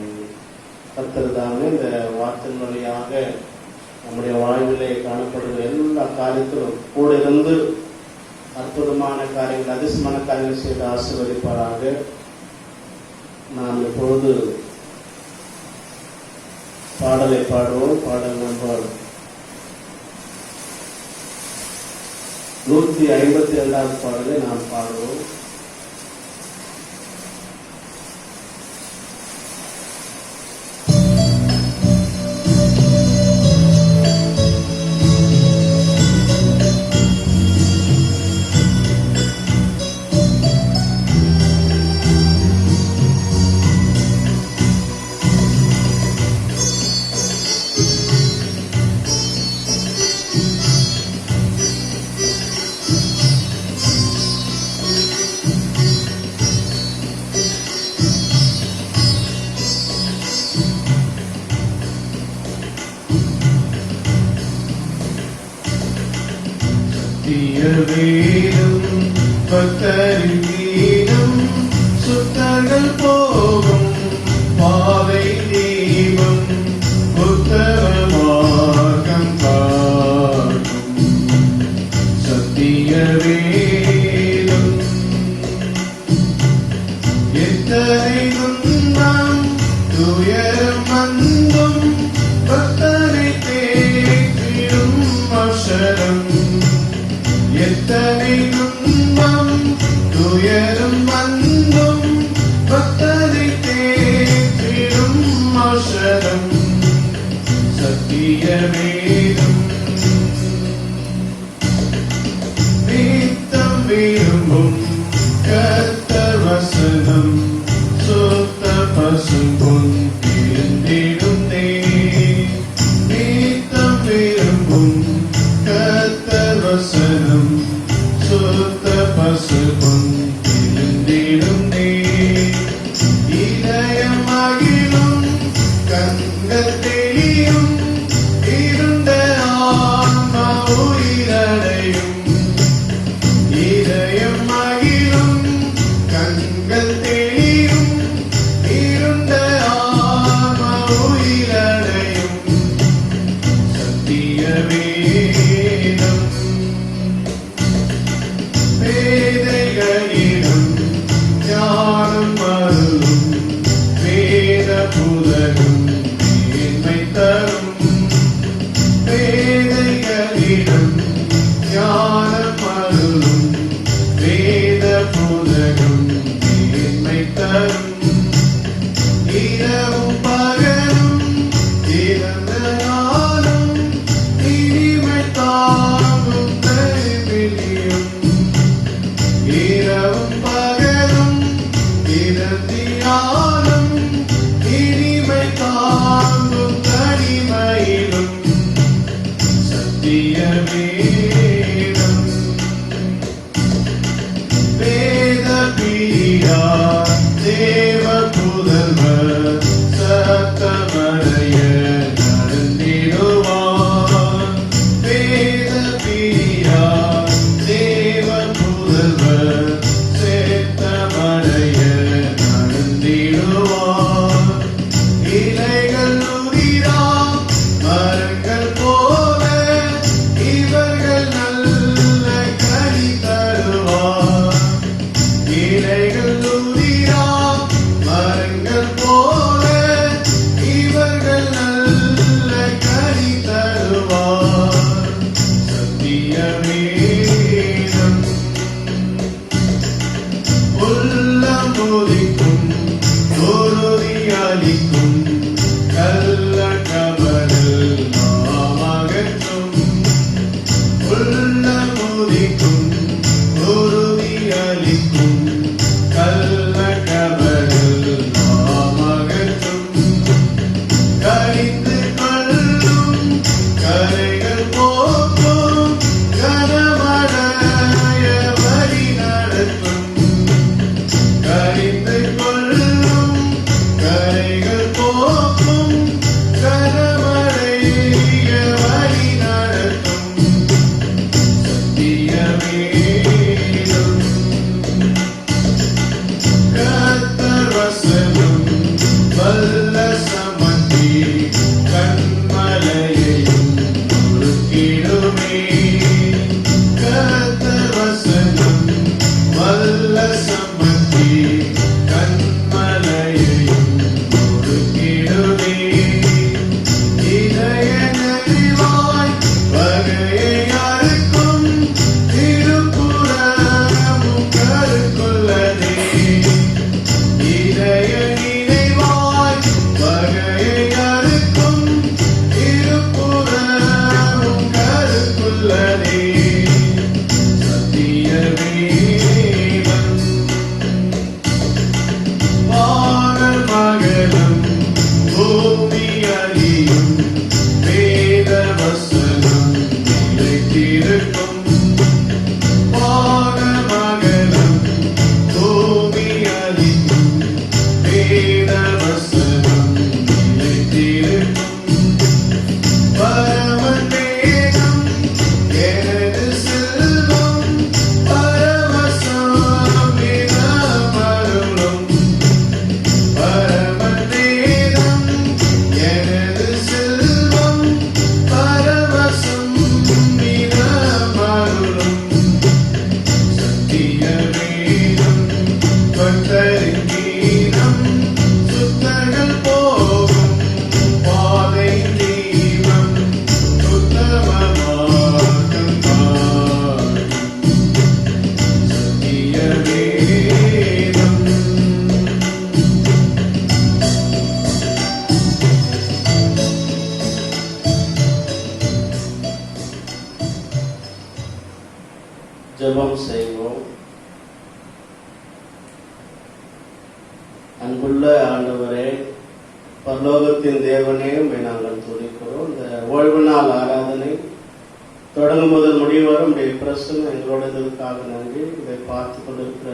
கர்த்தர் தாமே இந்த வார்த்தையின் வழியாக நம்முடைய வாழ்விலே காணப்படுகிற எல்லா காரியத்திலும் கூட இருந்து அற்புதமான காரியங்கள், அதிசயமான காரியங்கள் செய்து ஆசீர்வதிப்பாராக. நாம் இப்பொழுது பாடலை பாடுவோம். பாடல் நம்பர் 152வது பாடலை நாம் பாடுவோம். வேதம் பக்தரின் கீதம், சுத்தர்கள் போகும் பாதை தீபம், புத்தர மார்க்கம் காட்டும் சத்திய வேதம். எத்தனை துன்பம் துயரம் வந்தும் பக்தரை தேற்றிடும் அக்ஷரம். எத்தனை துன்பம் துயரம் வந்தும் பக்தரை தேற்றிடும் அக்ஷரம் சத்திய வேதம். நித்தம் விரும்பும் கர்த்தர் வசனம், சுத்த பசும்பொன் இருந்திடும் தேன். நித்தம் விரும்பும் கர்த்தர் வசனம், சுத்த பசும்பொன் இருந்திடும் தேன். இதயம் மகிழும் கண்கள் தெளியும், இருண்ட ஆன்மா உயிரடையும். இதயம் மகிழும் கண்கள் தெளியும், இருண்ட ஆன்மா உயிரடையும் சத்திய வேதம். பேதைகளிடம் ஞானம் அருளும் வேத புதகம் மேன்மை தரும். பேதைகளிடம் ஞானம் அருளும் வேத புதகம் மேன்மை தரும். இரவும் பகலும் இறந்த நாளும் இனி வசனம் நிலைத்திருக்கும். வானமகலம் பூமி அதிக்கும். வேத வசனம் நிலைத்திருக்கும். பரமன் வேதம் எனது செல்வம். பரவசம் இனமருளும். பரமன் வேதம் எனது செல்வம். பரவசம் இனமருளும். சத்திய வேதம் கர்த்தரின் கீதம். சுத்தங்கள் போகும் பாதை தீபம். உத்தம மார்க்கம் காணும். சத்திய வேதம். ஜெபம் செய்வோம். அன்புள்ள ஆண்டவரே, பரலோகத்தின் தேவனே, உம்மை நாங்கள் துதிக்கிறோம். இந்த ஓய்வு நாள் ஆராதனை தொடங்கும் முதல் முடிவு வரை உடைய பிரசன்னம் எங்களோட இருப்பதற்காக நன்றி. இதை பார்த்து கொண்டிருக்கிற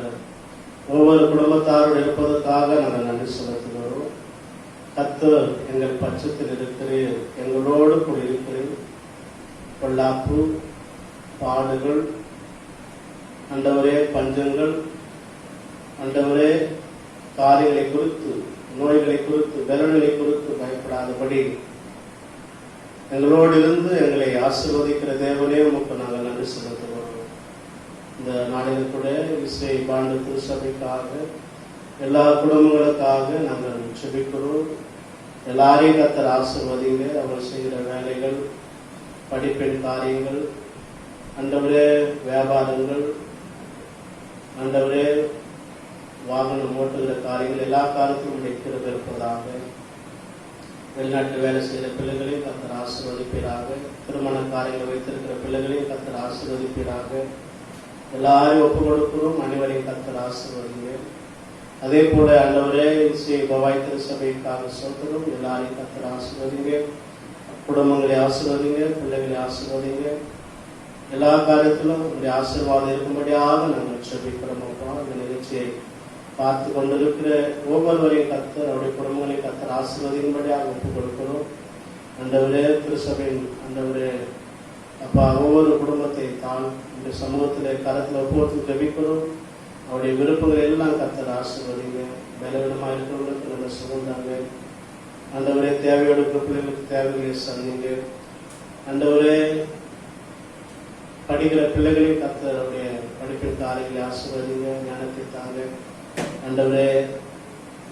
ஒவ்வொரு குடும்பத்தாரோடு இருப்பதற்காக நாங்கள் நன்றி செலுத்துகிறோம். கர்த்தர் எங்கள் பட்சத்தில் இருக்கிறீர், எங்களோடு கூட இருக்கிறீர். பொல்லாப்பு, பாடுகள், ஆண்டவரே பஞ்சங்கள், ஆண்டவரே காரியங்களை குறித்து, நோய்களை குறித்து, பலன்களை குறித்து பயப்படாதபடி எங்களோடு இருந்து எங்களை ஆசீர்வதிக்கிற தேவனே, உமக்கு நாங்கள் நன்றி செலுத்துகிறோம். இந்த நாளில் கூட இசை பாண்டு திருச்சபைக்காக எல்லா குடும்பங்களுக்காக நாங்கள் ஜெபிக்கிறோம். எல்லாரையும் கர்த்தர் ஆசீர்வதிங்க. அவர் செய்கிற வேலைகள், படிப்பின் காரியங்கள், ஆண்டவரே வியாபாரங்கள், ஆண்டவரே வாகனம் ஓட்டுகிற காரியங்கள், எல்லா காலத்திலும் கிருபை இருப்பதாக. வெளிநாட்டு வேலை செய்கிற பிள்ளைகளையும் கர்த்தர் ஆசீர்வதிப்பீராக. திருமண காரியங்கள் வைத்திருக்கிற பிள்ளைகளையும் கர்த்தர் ஆசீர்வதிப்பீராக. எல்லாரையும் ஒப்புக் கொடுக்கிறோம். அனைவரையும் கர்த்தர் ஆசீர்வதிங்க. அதே போல ஆண்டவரே பவாய் திருச்சபைக்காக சொல்கிறோம். எல்லாரையும் கர்த்தர் ஆசீர்வதிங்க. குடும்பங்களை ஆசீர்வதிங்க, பிள்ளைகளை ஆசீர்வதிங்க. எல்லா காரியத்திலும் உங்களுடைய ஆசீர்வாதம் இருக்கும்படியாக நாங்கள் ஜெபிக்கிறோம். அப்பா, இந்த நிகழ்ச்சியை பார்த்து கொண்டிருக்கிற ஒவ்வொருவரையும் கர்த்தர், அவருடைய குடும்பங்களை கர்த்தர் ஆசீர்வதிக்கும்படியாக ஒப்புக் கொடுக்கிறோம். ஆண்டவரே திருச்சபையின் ஆண்டவரே அப்பா, ஒவ்வொரு குடும்பத்தை தான் இந்த சமூகத்திலே கரத்தில் ஒப்புவத்துக்கு ஜெபிக்கிறோம். அவருடைய விருப்பங்களை எல்லாம் கர்த்தர் ஆசீர்வதிங்க. பலவீனமாக இருக்கிறவங்களுக்கு நல்ல சுகந்தாங்க. ஆண்டவரே தேவையோடு பிள்ளைகளுக்கு தேவைகளை சந்திங்க. ஆண்டவரே படிக்கிற பிள்ளைகளையும் கர்த்தர் அவருடைய படிப்பின் காரியங்களை ஆசீர்வதிங்க, ஞானத்தை தாங்க. ஆண்டவரே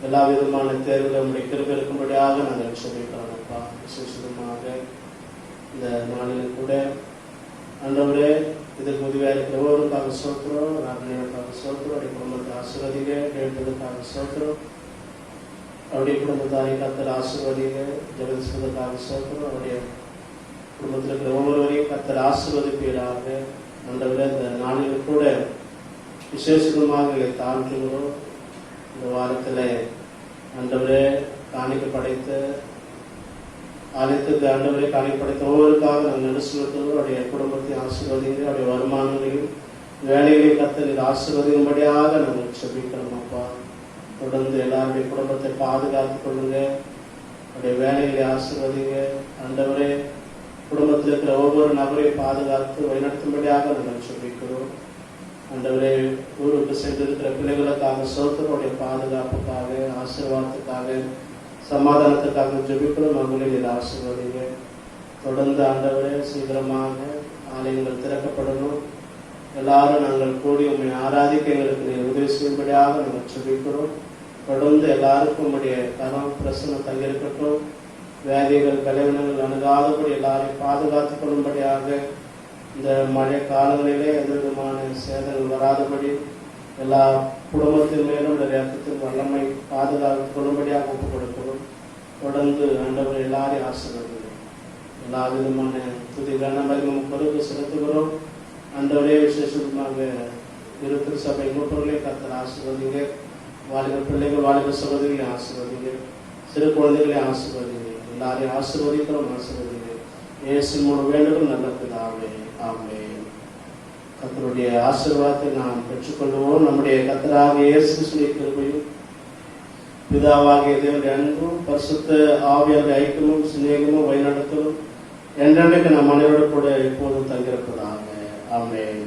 எல்லா விதமான தேர்வுகள் நம்முடைய கிருபை இருக்கும்படியாக நாங்கள் சொல்லிக்கிறோம். அப்பா, விசேஷமாக இந்த நாளில் கூட ஆண்டவரே இதற்கு உதவியாக இருக்கிற ஒவ்வொருக்காக சோத்திரம், ராஜ்யக்காக சோத்திரம், அவருடைய குடும்பத்தை ஆசீர்வதிங்க. எழுப்பதற்காக சோத்திரம், அவருடைய குடும்பத்தாரை கர்த்தர் ஆசீர்வதிங்க. ஜெகதீஸ்வரத்துக்காக சோத்திரம், அவருடைய குடும்பத்தில் இருக்கிற ஒவ்வொருவரையும் கர்த்தர் ஆசீர்வதிப்பீராக. ஆண்டவரே இந்த நாளில் கூட விசேஷமாக எங்களை தாழ்த்துகிறோம். இந்த வாரத்தில் ஆண்டவரே காணிக்க படைத்த ஆலயத்துக்கு ஆண்டவரே காணிக்க படைத்த ஒவ்வொருக்காக நாங்கள் நன்றி செலுத்துகிறோம். அவருடைய குடும்பத்தை ஆசீர்வதிங்க. அவருடைய வருமானங்களையும் வேலைகளையும் கர்த்தர் ஆசீர்வதிக்கும்படியாக நாங்கள் ஜெபிக்கிறோம். அப்பா, தொடர்ந்து எல்லாருடைய குடும்பத்தை பாதுகாத்துக் கொள்ளுங்க. அவருடைய வேலைகளை ஆசீர்வதிங்க. ஆண்டவரே குடும்பத்தில் இருக்கிற ஒவ்வொரு நபரையும் பாதுகாத்து வழிநடத்தும்படியாக நாங்கள் ஜெபிக்கிறோம். ஆண்டவரே ஊருக்கு சென்றிருக்கிற பிள்ளைகளுக்காக சோத்திரனுடைய பாதுகாப்புக்காக, ஆசீர்வாதத்துக்காக, சமாதானத்துக்காக ஜெபிக்கிறோம். அவர்களில் ஆசீர்வதிங்க. தொடர்ந்து ஆண்டவரே சீக்கிரமாக ஆலயங்கள் திறக்கப்படணும். எல்லாரும் நாங்கள் கூடி உண்மை ஆராதிக்க எங்களுக்கு நீர் உதவி செய்யும்படியாக நாங்கள் ஜெபிக்கிறோம். தொடர்ந்து எல்லாருக்கும் உங்களுடைய கரம் பிரசனம் தங்கியிருக்கட்டும். வியாதிகள், பலவீனங்கள் அணுகாதபடி எல்லாரையும் பாதுகாத்துக் கொள்ளும்படியாக, இந்த மழை காலங்களிலே எந்த விதமான சேதங்கள் வராதபடி எல்லா குடும்பத்தின் மேலும் ரத்தத்தின் வல்லமை பாதுகாத்துக் கொள்ளும்படியாக ஒப்புக் கொடுக்கிறோம். தொடர்ந்து ஆண்டவர் எல்லாரையும் ஆசீர்வதிக்கிறோம். எல்லா விதமான துதி கனமகிமையும் பொறுப்பு செலுத்துகிறோம். ஆண்டவரே விசேஷமாக இரு சபை மூப்பர்களை கர்த்தர் ஆசீர்வதிங்க. வாலிப பிள்ளைகள், வாலிப சகோதரிகளை ஆசீர்வதிங்க. சிறு குழந்தைகளை ஆசீர்வதிங்க. எல்லாரையும் ஆசீர்வதிக்கிறோம். ஆசீர்வதிங்க. இயேசு மூலம் வேண்டுதல் நல்ல பிதாவே, ஆமென். கர்த்தருடைய ஆசீர்வாதத்தை நாம் பெற்றுக்கொள்வோம். நம்முடைய கர்த்தராகிய இயேசு கிறிஸ்துவின் கிருபையும் பிதாவாகிய தேவனுடைய அன்பும் பரிசுத்த ஆவியாருடைய ஐக்கியமும் சிநேகமும் வழிநடத்தலும் என்றென்றைக்கு நம் அனைவரோடு கூட எப்போதும் தங்கியிருப்பதாக. ஆமென்.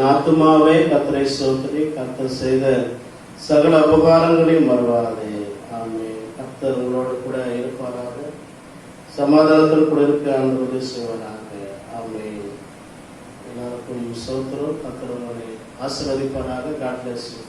ஆத்துமாவே கர்த்தரை ஸ்தோத்திரி, கர்த்தர் செய்த சகல உபகாரங்களையும் மறவாதே. ஆமென். கர்த்தர் உங்களோடு கூட இருப்பாராக, சமாதானத்தில் கூட இருக்க ஆண்டவரே செய்வாராக. ஆமென். எல்லாருக்கும் ஸ்தோத்திரம். கர்த்தர் உங்களை ஆசீர்வதிப்பாராக. God bless you.